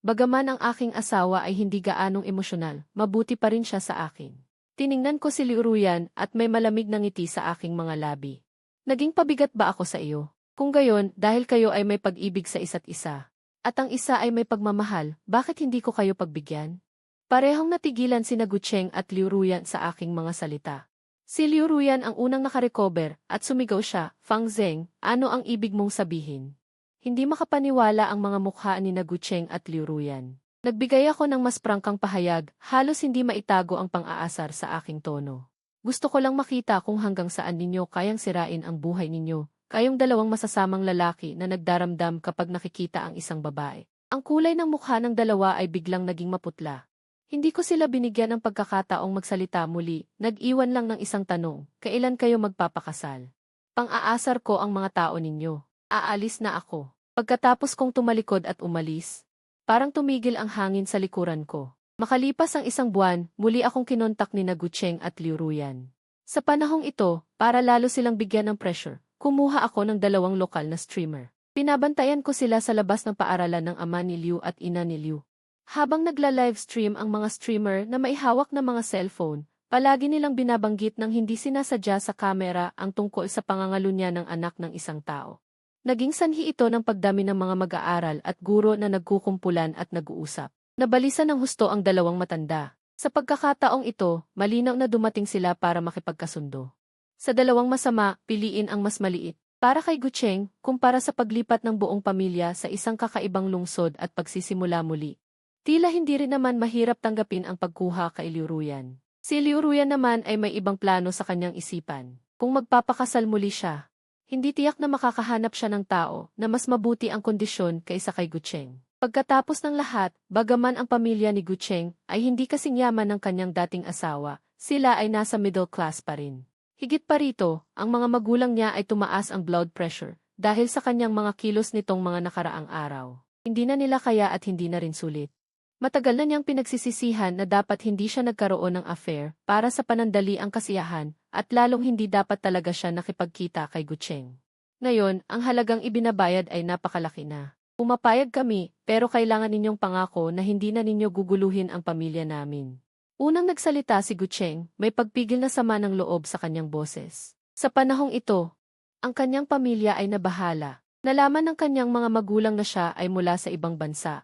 Bagaman ang aking asawa ay hindi gaanong emosyonal, mabuti pa rin siya sa akin. Tiningnan ko si Liu Ruyan at may malamig na ngiti sa aking mga labi. Naging pabigat ba ako sa iyo? Kung gayon, dahil kayo ay may pag-ibig sa isa't isa, at ang isa ay may pagmamahal, bakit hindi ko kayo pagbigyan? Parehong natigilan sina Gucheng at Liu Ruyan sa aking mga salita. Si Liu Ruyan ang unang nakarecover at sumigaw siya, Fang Zeng, ano ang ibig mong sabihin? Hindi makapaniwala ang mga mukha ni na Gucheng at Liu Ruyan. Nagbigay ako ng mas prangkang pahayag, halos hindi maitago ang pang-aasar sa aking tono. Gusto ko lang makita kung hanggang saan ninyo kayang sirain ang buhay ninyo, kayong dalawang masasamang lalaki na nagdaramdam kapag nakikita ang isang babae. Ang kulay ng mukha ng dalawa ay biglang naging maputla. Hindi ko sila binigyan ng pagkakataong magsalita muli, nag-iwan lang ng isang tanong, kailan kayo magpapakasal? Pang-aasar ko ang mga tao ninyo. Aalis na ako. Pagkatapos kong tumalikod at umalis, parang tumigil ang hangin sa likuran ko. Makalipas ang isang buwan, muli akong kinontak ni na Gucheng at Liu Ruyan. Sa panahong ito, para lalo silang bigyan ng pressure, kumuha ako ng 2 lokal na streamer. Pinabantayan ko sila sa labas ng paaralan ng ama ni Liu at ina ni Liu. Habang nagla-livestream ang mga streamer na may hawak na mga cellphone, palagi nilang binabanggit ng hindi sinasadya sa kamera ang tungkol sa pangangalunya ng anak ng isang tao. Naging sanhi ito ng pagdami ng mga mag-aaral at guro na nagkukumpulan at nag-uusap. Nabalisan ng husto ang 2 matanda. Sa pagkakataong ito, malinaw na dumating sila para makipagkasundo. Sa 2 masama, piliin ang mas maliit. Para kay Gucheng, kumpara sa paglipat ng buong pamilya sa isang kakaibang lungsod at pagsisimula muli. Tila hindi rin naman mahirap tanggapin ang pagkuha kay Liu Ruyan. Si Liu Ruyan naman ay may ibang plano sa kanyang isipan. Kung magpapakasal muli siya, hindi tiyak na makakahanap siya ng tao na mas mabuti ang kondisyon kaysa kay Gucheng. Pagkatapos ng lahat, bagaman ang pamilya ni Gucheng ay hindi kasing yaman ng kanyang dating asawa, sila ay nasa middle class pa rin. Higit pa rito, ang mga magulang niya ay tumaas ang blood pressure dahil sa kanyang mga kilos nitong mga nakaraang araw. Hindi na nila kaya at hindi na rin sulit. Matagal na niyang pinagsisisihan na dapat hindi siya nagkaroon ng affair para sa panandali ang kasiyahan at lalong hindi dapat talaga siya nakipagkita kay Gucheng. Ngayon, ang halagang ibinabayad ay napakalaki na. Pumapayag kami, pero kailangan ninyong pangako na hindi na ninyo guguluhin ang pamilya namin. Unang nagsalita si Gucheng, may pagpigil na sama ng loob sa kanyang boses. Sa panahong ito, ang kanyang pamilya ay nabahala. Nalaman ng kanyang mga magulang na siya ay mula sa ibang bansa.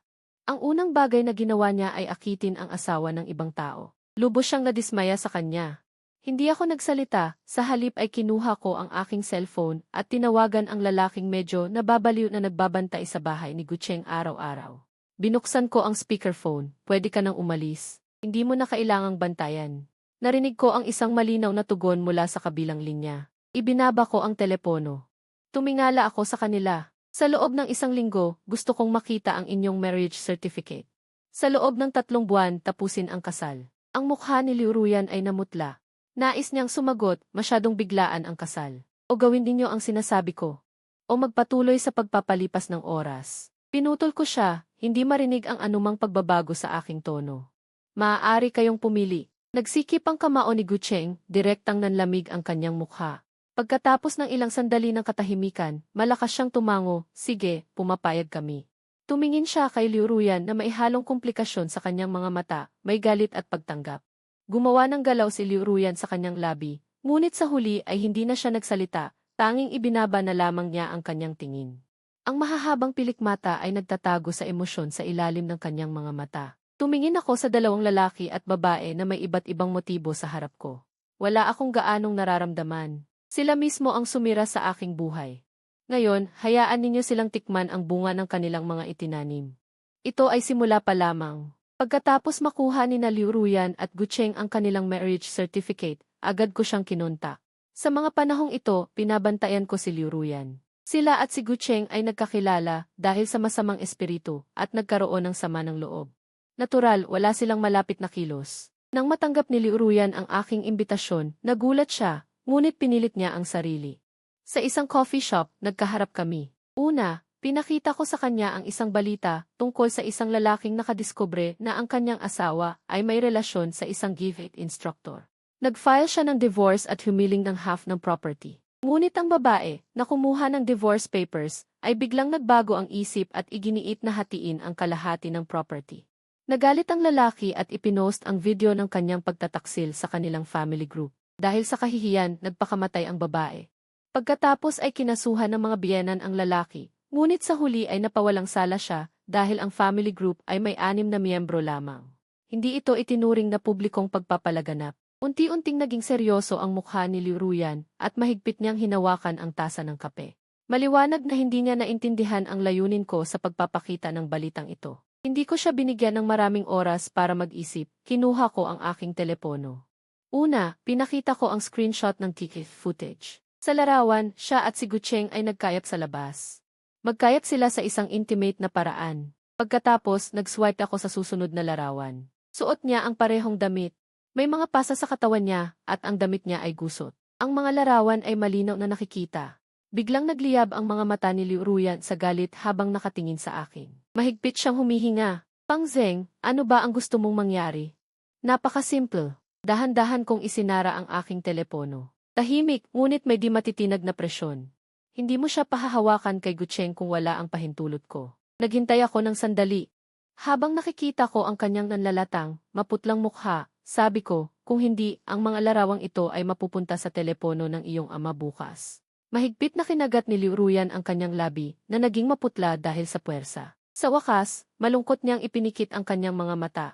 Ang unang bagay na ginawa niya ay akitin ang asawa ng ibang tao. Lubos siyang nadismaya sa kanya. Hindi ako nagsalita, sa halip ay kinuha ko ang aking cellphone at tinawagan ang lalaking medyo nababaliw na nagbabantay sa bahay ni Gucheng araw-araw. Binuksan ko ang speakerphone, pwede ka nang umalis. Hindi mo na kailangang bantayan. Narinig ko ang isang malinaw na tugon mula sa kabilang linya. Ibinaba ko ang telepono. Tumingala ako sa kanila. Sa loob ng 1 linggo, gusto kong makita ang inyong marriage certificate. Sa loob ng 3 buwan, tapusin ang kasal. Ang mukha ni Liu Ruyan ay namutla. Nais niyang sumagot, masyadong biglaan ang kasal. O gawin ninyo ang sinasabi ko. O magpatuloy sa pagpapalipas ng oras. Pinutol ko siya, hindi marinig ang anumang pagbabago sa aking tono. Maaari kayong pumili. Nagsikip ang kamao ni Gucheng, direktang nanlamig ang kanyang mukha. Pagkatapos ng ilang sandali ng katahimikan, malakas siyang tumango, sige, pumapayag kami. Tumingin siya kay Liu Ruyan na may halong komplikasyon sa kanyang mga mata, may galit at pagtanggap. Gumawa ng galaw si Liu Ruyan sa kanyang labi, ngunit sa huli ay hindi na siya nagsalita, tanging ibinaba na lamang niya ang kanyang tingin. Ang mahahabang pilikmata ay nagtatago sa emosyon sa ilalim ng kanyang mga mata. Tumingin ako sa 2 lalaki at babae na may iba't ibang motibo sa harap ko. Wala akong gaanong nararamdaman. Sila mismo ang sumira sa aking buhay. Ngayon, hayaan ninyo silang tikman ang bunga ng kanilang mga itinanim. Ito ay simula pa lamang. Pagkatapos makuha ni na Liu Ruyan at Gucheng ang kanilang marriage certificate, agad ko siyang kinontak. Sa mga panahong ito, pinabantayan ko si Liu Ruyan. Sila at si Gucheng ay nagkakilala dahil sa masamang espiritu at nagkaroon ng sama ng loob. Natural, wala silang malapit na kilos. Nang matanggap ni Liu Ruyan ang aking imbitasyon, nagulat siya. Ngunit pinilit niya ang sarili. Sa isang coffee shop, nagkaharap kami. Una, pinakita ko sa kanya ang isang balita tungkol sa isang lalaking nakadiskubre na ang kanyang asawa ay may relasyon sa isang give-it instructor. Nag-file siya ng divorce at humiling ng half ng property. Ngunit ang babae, na kumuha ng divorce papers, ay biglang nagbago ang isip at iginiit na hatiin ang kalahati ng property. Nagalit ang lalaki at ipinost ang video ng kanyang pagtataksil sa kanilang family group. Dahil sa kahihiyan, nagpakamatay ang babae. Pagkatapos ay kinasuhan ng mga biyenan ang lalaki, ngunit sa huli ay napawalang sala siya dahil ang family group ay may 6 na miyembro lamang. Hindi ito itinuring na publikong pagpapalaganap. Unti-unting naging seryoso ang mukha ni Liu Ruyan at mahigpit niyang hinawakan ang tasa ng kape. Maliwanag na hindi niya naintindihan ang layunin ko sa pagpapakita ng balitang ito. Hindi ko siya binigyan ng maraming oras para mag-isip, kinuha ko ang aking telepono. Una, pinakita ko ang screenshot ng ticket footage. Sa larawan, siya at si Gucheng ay nagkayap sa labas. Magkayap sila sa isang intimate na paraan. Pagkatapos, nag-swipe ako sa susunod na larawan. Suot niya ang parehong damit. May mga pasa sa katawan niya at ang damit niya ay gusot. Ang mga larawan ay malinaw na nakikita. Biglang nagliyab ang mga mata ni Liu Ruyan sa galit habang nakatingin sa akin. Mahigpit siyang humihinga. Pang Zeng, ano ba ang gusto mong mangyari? Napakasimple. Dahan-dahan kong isinara ang aking telepono. Tahimik, ngunit may di matitinag na presyon. Hindi mo siya pahahawakan kay Gucheng kung wala ang pahintulot ko. Naghintay ako ng sandali. Habang nakikita ko ang kanyang nanlalatang, maputlang mukha, sabi ko, kung hindi, ang mga larawang ito ay mapupunta sa telepono ng iyong ama bukas. Mahigpit na kinagat ni Liu Ruyan ang kanyang labi na naging maputla dahil sa puwersa. Sa wakas, malungkot niyang ipinikit ang kanyang mga mata.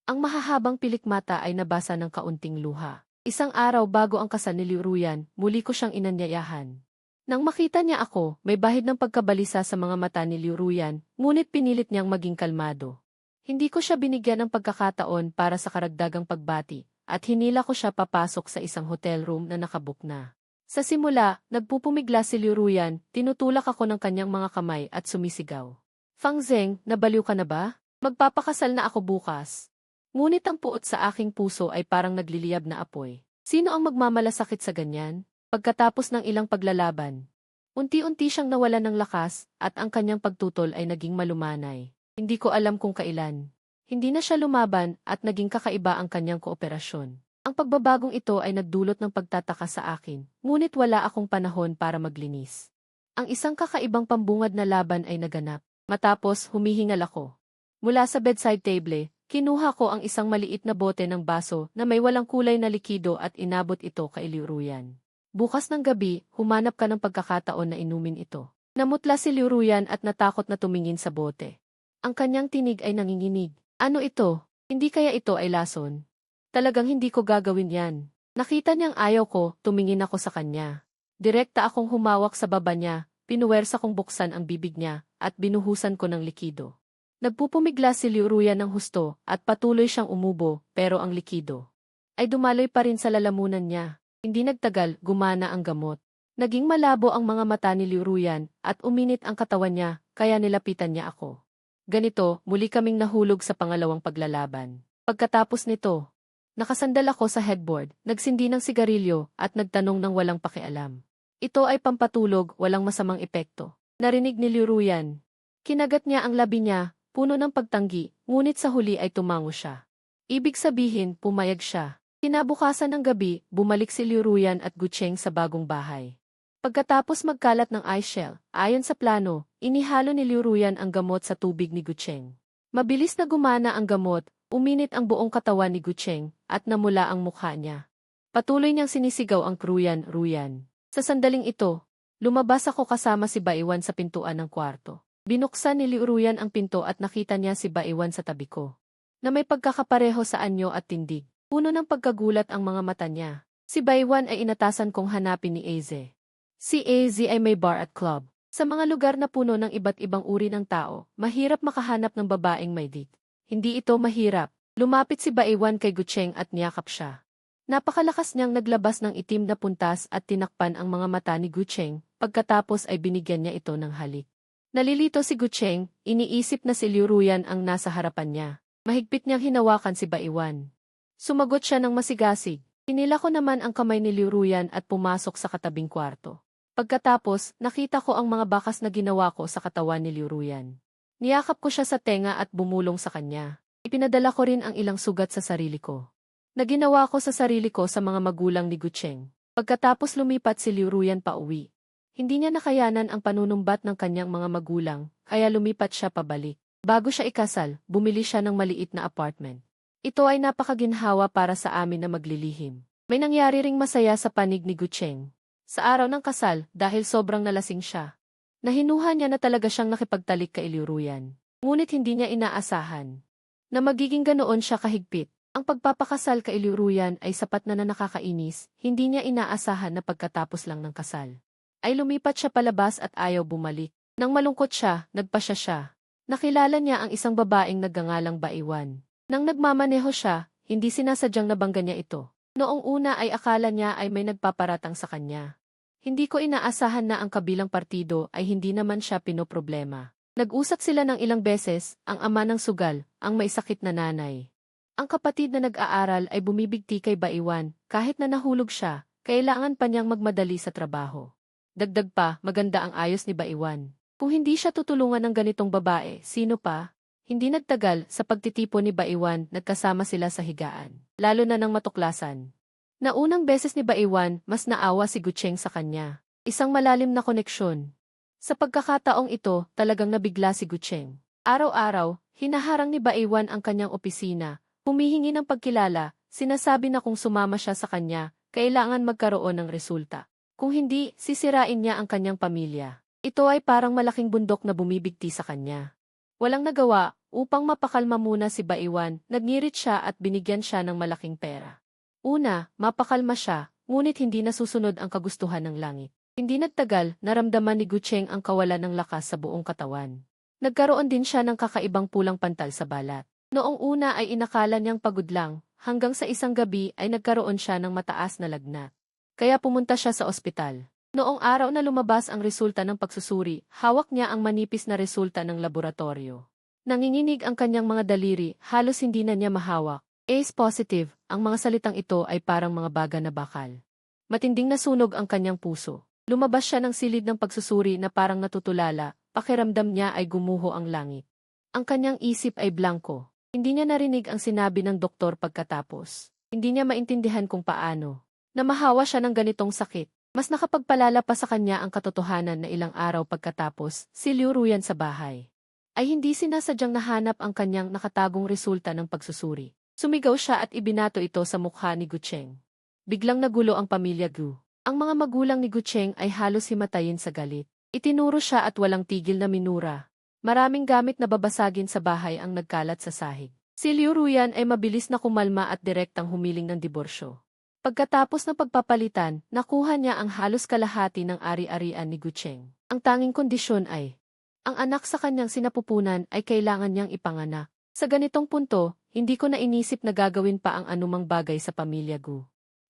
Ang mahahabang pilik mata ay nabasa ng kaunting luha. Isang araw bago ang kasal ni Liu Ruyan, muli ko siyang inanyayahan. Nang makita niya ako, may bahid ng pagkabalisa sa mga mata ni Liu Ruyan, ngunit pinilit niyang maging kalmado. Hindi ko siya binigyan ng pagkakataon para sa karagdagang pagbati, at hinila ko siya papasok sa isang hotel room na nakabook na. Sa simula, nagpupumigla si Liu Ruyan, tinutulak ako ng kanyang mga kamay at sumisigaw. Fang Zeng, nabaliw ka na ba? Magpapakasal na ako bukas. Ngunit ang puot sa aking puso ay parang nagliliyab na apoy. Sino ang magmamalasakit sa ganyan? Pagkatapos ng ilang paglalaban, unti-unti siyang nawalan ng lakas at ang kanyang pagtutol ay naging malumanay. Hindi ko alam kung kailan. Hindi na siya lumaban at naging kakaiba ang kanyang kooperasyon. Ang pagbabagong ito ay nagdulot ng pagtataka sa akin, ngunit wala akong panahon para maglinis. Ang isang kakaibang pambungad na laban ay naganap. Matapos, humihingal ako. Mula sa bedside table, kinuha ko ang isang maliit na bote ng baso na may walang kulay na likido at inabot ito kay Liu Ruyan. Bukas ng gabi, humanap ka ng pagkakataon na inumin ito. Namutla si Liu Ruyan at natakot na tumingin sa bote. Ang kanyang tinig ay nanginginig. Ano ito? Hindi kaya ito ay lason? Talagang hindi ko gagawin yan. Nakita niyang ayaw ko, tumingin ako sa kanya. Direkta akong humawak sa baba niya, pinuwersa kong buksan ang bibig niya, at binuhusan ko ng likido. Nagpupumigla si Liu Ruyan ng husto, at patuloy siyang umubo, pero ang likido ay dumaloy pa rin sa lalamunan niya. Hindi nagtagal, gumana ang gamot. Naging malabo ang mga mata ni Liu Ruyan, at uminit ang katawan niya, kaya nilapitan niya ako. Ganito, muli kaming nahulog sa pangalawang paglalaban. Pagkatapos nito, nakasandal ako sa headboard, nagsindi ng sigarilyo, at nagtanong ng walang pakialam. Ito ay pampatulog, walang masamang epekto. Narinig ni Liu Ruyan. Kinagat niya ang labi niya, puno ng pagtanggi, ngunit sa huli ay tumango siya. Ibig sabihin, pumayag siya. Kinabukasan ng gabi, bumalik si Liu Ruyan at Gucheng sa bagong bahay. Pagkatapos magkalat ng ice shell, ayon sa plano, inihalo ni Liu Ruyan ang gamot sa tubig ni Gucheng. Mabilis na gumana ang gamot, uminit ang buong katawan ni Gucheng, at namula ang mukha niya. Patuloy niyang sinisigaw ang Ruyan, Ruyan. Sa sandaling ito, lumabas ako kasama si Baiwan sa pintuan ng kwarto. Binuksan ni Liu Ruyan ang pinto at nakita niya si Baiwan sa tabi ko, na may pagkakapareho sa anyo at tindig. Puno ng pagkagulat ang mga mata niya. Si Baiwan ay inatasan kong hanapin ni Eze. Si Eze ay may bar at club. Sa mga lugar na puno ng iba't ibang uri ng tao, mahirap makahanap ng babaeng may dik. Hindi ito mahirap. Lumapit si Baiwan kay Gucheng at niyakap siya. Napakalakas niyang naglabas ng itim na puntas at tinakpan ang mga mata ni Gucheng, pagkatapos ay binigyan niya ito ng halik. Nalilito si Gucheng, iniisip na si Liu Ruyan ang nasa harapan niya. Mahigpit niyang hinawakan si Baiwan. Sumagot siya ng masigasig. Inila ko naman ang kamay ni Liu Ruyan at pumasok sa katabing kwarto. Pagkatapos, nakita ko ang mga bakas na ginawa ko sa katawan ni Liu Ruyan. Niyakap ko siya sa tenga at bumulong sa kanya. Ipinadala ko rin ang ilang sugat sa sarili ko. Naginawa ko sa sarili ko sa mga magulang ni Gucheng. Pagkatapos lumipat si Liu Ruyan pa uwi. Hindi niya nakayanan ang panunumbat ng kanyang mga magulang, kaya lumipat siya pabalik. Bago siya ikasal, bumili siya ng maliit na apartment. Ito ay napakaginhawa para sa amin na maglilihim. May nangyari ring masaya sa panig ni Gucheng. Sa araw ng kasal, dahil sobrang nalasing siya, nahinuha niya na talaga siyang nakipagtalik kay Liu Ruyan. Ngunit hindi niya inaasahan na magiging ganoon siya kahigpit. Ang pagpapakasal kay Liuruyan ay sapat na nakakainis, hindi niya inaasahan na pagkatapos lang ng kasal ay lumipat siya palabas at ayaw bumalik. Nang malungkot siya, nagpasya siya. Nakilala niya ang isang babaeng nagngangalang Baiwan. Nang nagmamaneho siya, hindi sinasadyang nabangga niya ito. Noong una ay akala niya ay may nagpaparatang sa kanya. Hindi ko inaasahan na ang kabilang partido ay hindi naman siya pinoproblema. Nag-usap sila ng ilang beses, ang ama ng sugal, ang may sakit na nanay. Ang kapatid na nag-aaral ay bumibigti kay Baiwan, kahit na nahulog siya, kailangan pa niyang magmadali sa trabaho. Dagdag pa, maganda ang ayos ni Baiwan. Kung hindi siya tutulungan ng ganitong babae, sino pa? Hindi nagtagal, sa pagtitipon ni Baiwan, nagkasama sila sa higaan. Lalo na ng matuklasan. Naunang beses ni Baiwan, mas naawa si Gucheng sa kanya. Isang malalim na koneksyon. Sa pagkakataong ito, talagang nabigla si Gucheng. Araw-araw, hinaharang ni Baiwan ang kanyang opisina, humihingi ng pagkilala, sinasabi na kung sumama siya sa kanya, kailangan magkaroon ng resulta. Kung hindi, sisirain niya ang kanyang pamilya. Ito ay parang malaking bundok na bumibigti sa kanya. Walang nagawa, upang mapakalma muna si Baiwan, nagngirit siya at binigyan siya ng malaking pera. Una, mapakalma siya, ngunit hindi nasusunod ang kagustuhan ng langit. Hindi nagtagal, naramdaman ni Gucheng ang kawalan ng lakas sa buong katawan. Nagkaroon din siya ng kakaibang pulang pantal sa balat. Noong una ay inakala niyang pagod lang, hanggang sa isang gabi ay nagkaroon siya ng mataas na lagnat. Kaya pumunta siya sa ospital. Noong araw na lumabas ang resulta ng pagsusuri, hawak niya ang manipis na resulta ng laboratorio. Nanginginig ang kanyang mga daliri, halos hindi na niya mahawak. ACE positive, ang mga salitang ito ay parang mga baga na bakal. Matinding nasunog ang kanyang puso. Lumabas siya ng silid ng pagsusuri na parang natutulala, pakiramdam niya ay gumuho ang langit. Ang kanyang isip ay blanko. Hindi niya narinig ang sinabi ng doktor pagkatapos. Hindi niya maintindihan kung paano. Namahawa siya ng ganitong sakit. Mas nakapagpalala pa sa kanya ang katotohanan na ilang araw pagkatapos, si Liuruyan sa bahay ay hindi sinasadyang nahanap ang kanyang nakatagong resulta ng pagsusuri. Sumigaw siya at ibinato ito sa mukha ni Gucheng. Biglang nagulo ang pamilya Gu. Ang mga magulang ni Gucheng ay halos himatayin sa galit. Itinuro siya at walang tigil na minura. Maraming gamit na babasagin sa bahay ang nagkalat sa sahig. Si Liuruyan ay mabilis na kumalma at direktang humiling ng diborsyo. Pagkatapos ng pagpapalitan, nakuha niya ang halos kalahati ng ari-arian ni Gucheng. Ang tanging kondisyon ay, ang anak sa kanyang sinapupunan ay kailangan niyang ipanganak. Sa ganitong punto, hindi ko na inisip na gagawin pa ang anumang bagay sa pamilya Gu.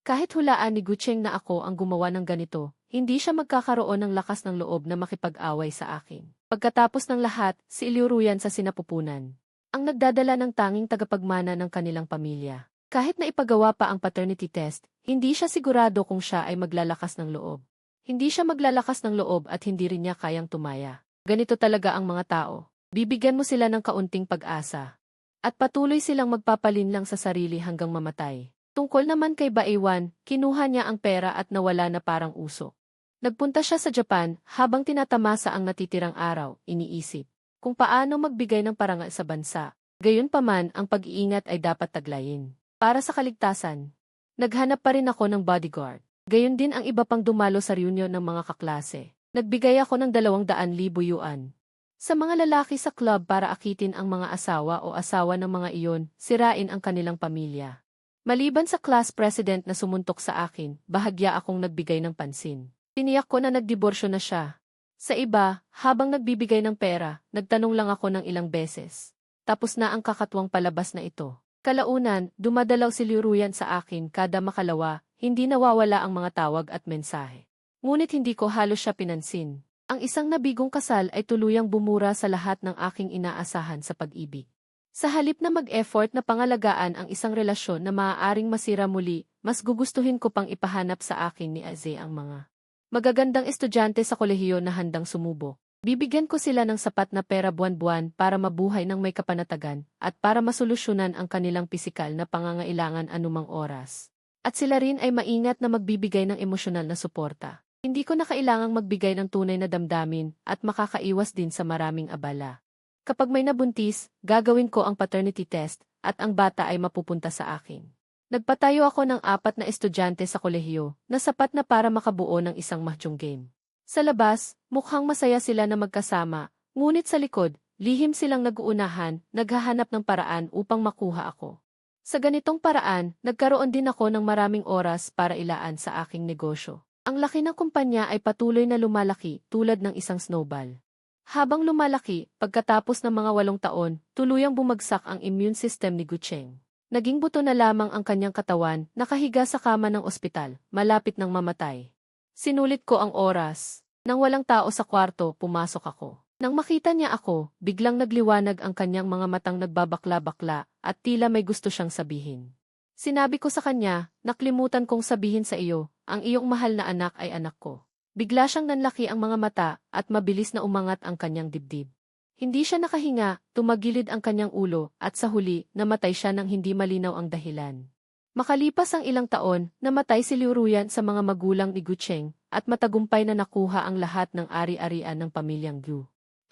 Kahit hulaan ni Gucheng na ako ang gumawa ng ganito, hindi siya magkakaroon ng lakas ng loob na makipag-away sa akin. Pagkatapos ng lahat, si Liuruyan sa sinapupunan ang nagdadala ng tanging tagapagmana ng kanilang pamilya. Kahit na ipagawa pa ang paternity test, hindi siya sigurado kung siya ay maglalakas ng loob. Hindi siya maglalakas ng loob at hindi rin niya kayang tumaya. Ganito talaga ang mga tao. Bibigyan mo sila ng kaunting pag-asa. At patuloy silang magpapalinlang sa sarili hanggang mamatay. Tungkol naman kay Baiwan, kinuha niya ang pera at nawala na parang usok. Nagpunta siya sa Japan, habang tinatamasa ang natitirang araw, iniisip kung paano magbigay ng parangal sa bansa. Gayunpaman, ang pag-iingat ay dapat taglayin. Para sa kaligtasan, naghanap pa rin ako ng bodyguard. Gayon din ang iba pang dumalo sa reunion ng mga kaklase. Nagbigay ako ng 200,000 yuan sa mga lalaki sa club para akitin ang mga asawa o asawa ng mga iyon, sirain ang kanilang pamilya. Maliban sa class president na sumuntok sa akin, bahagya akong nagbigay ng pansin. Tiniyak ko na nagdiborsyo na siya. Sa iba, habang nagbibigay ng pera, nagtanong lang ako ng ilang beses. Tapos na ang kakatwang palabas na ito. Kalaunan, dumadalaw si Liuruyan sa akin kada makalawa, hindi nawawala ang mga tawag at mensahe. Ngunit hindi ko halos siya pinansin. Ang isang nabigong kasal ay tuluyang bumura sa lahat ng aking inaasahan sa pag-ibig. Sa halip na mag-effort na pangalagaan ang isang relasyon na maaaring masira muli, mas gugustuhin ko pang ipahanap sa akin ni Aze ang mga magagandang estudyante sa kolehiyo na handang sumubok. Bibigyan ko sila ng sapat na pera buwan-buwan para mabuhay ng may kapanatagan at para masolusyonan ang kanilang pisikal na pangangailangan anumang oras. At sila rin ay maingat na magbibigay ng emosyonal na suporta. Hindi ko na kailangang magbigay ng tunay na damdamin at makakaiwas din sa maraming abala. Kapag may nabuntis, gagawin ko ang paternity test at ang bata ay mapupunta sa akin. Nagpatayo ako ng 4 na estudyante sa kolehiyo na sapat na para makabuo ng isang mahjong game. Sa labas, mukhang masaya sila na magkasama, ngunit sa likod, lihim silang nag-uunahan, naghahanap ng paraan upang makuha ako. Sa ganitong paraan, nagkaroon din ako ng maraming oras para ilaan sa aking negosyo. Ang laki ng kumpanya ay patuloy na lumalaki tulad ng isang snowball. Habang lumalaki, pagkatapos ng mga 8 taon, tuluyang bumagsak ang immune system ni Gucheng. Naging buto na lamang ang kanyang katawan, nakahiga sa kama ng ospital, malapit ng mamatay. Sinulit ko ang oras. Nang walang tao sa kwarto, pumasok ako. Nang makita niya ako, biglang nagliwanag ang kanyang mga matang nagbabakla-bakla at tila may gusto siyang sabihin. Sinabi ko sa kanya, naklimutan kong sabihin sa iyo, ang iyong mahal na anak ay anak ko. Bigla siyang nanlaki ang mga mata at mabilis na umangat ang kanyang dibdib. Hindi siya nakahinga, tumagilid ang kanyang ulo at sa huli, namatay siya nang hindi malinaw ang dahilan. Makalipas ang ilang taon, namatay si Liu Ruyan sa mga magulang ni Gucheng at matagumpay na nakuha ang lahat ng ari-arian ng pamilyang Gu.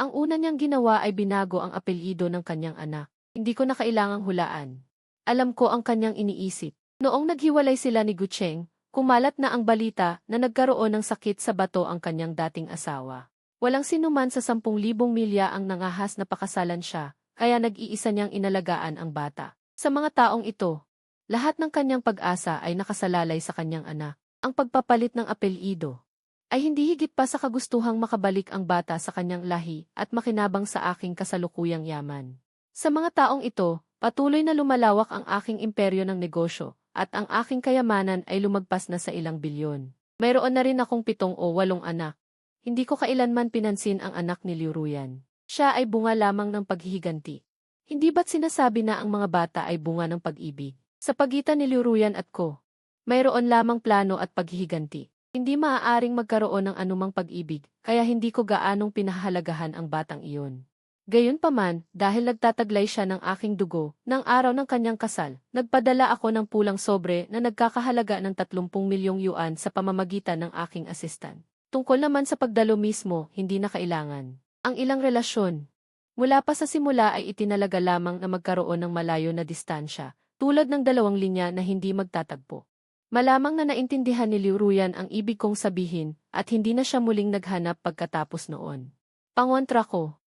Ang una niyang ginawa ay binago ang apelyido ng kanyang anak. Hindi ko na kailangang hulaan. Alam ko ang kanyang iniisip. Noong naghiwalay sila ni Gucheng, kumalat na ang balita na nagkaroon ng sakit sa bato ang kanyang dating asawa. Walang sinuman sa 10,000 milya ang nangahas na pakasalan siya, kaya nag-iisa niyang inalagaan ang bata. Sa mga taong ito, lahat ng kanyang pag-asa ay nakasalalay sa kanyang anak. Ang pagpapalit ng apelyido ay hindi higit pa sa kagustuhang makabalik ang bata sa kanyang lahi at makinabang sa aking kasalukuyang yaman. Sa mga taong ito, patuloy na lumalawak ang aking imperyo ng negosyo at ang aking kayamanan ay lumagpas na sa ilang bilyon. Mayroon na rin akong 7 o 8 anak. Hindi ko kailanman pinansin ang anak ni Liu Ruyan. Siya ay bunga lamang ng paghihiganti. Hindi ba't sinasabi na ang mga bata ay bunga ng pag-ibig? Sa pagitan ni Liu Ruyan at ko, mayroon lamang plano at paghihiganti. Hindi maaaring magkaroon ng anumang pag-ibig, kaya hindi ko gaanong pinahahalagahan ang batang iyon. Gayunpaman, dahil nagtataglay siya ng aking dugo, ng araw ng kanyang kasal, nagpadala ako ng pulang sobre na nagkakahalaga ng 30 milyong yuan sa pamamagitan ng aking asistan. Tungkol naman sa pagdalo mismo, hindi na kailangan. Ang ilang relasyon, mula pa sa simula ay itinalaga lamang na magkaroon ng malayo na distansya, tulad ng 2 linya na hindi magtatagpo. Malamang na naintindihan ni Liu Ruyan ang ibig kong sabihin at hindi na siya muling naghanap pagkatapos noon. Pangontra ko,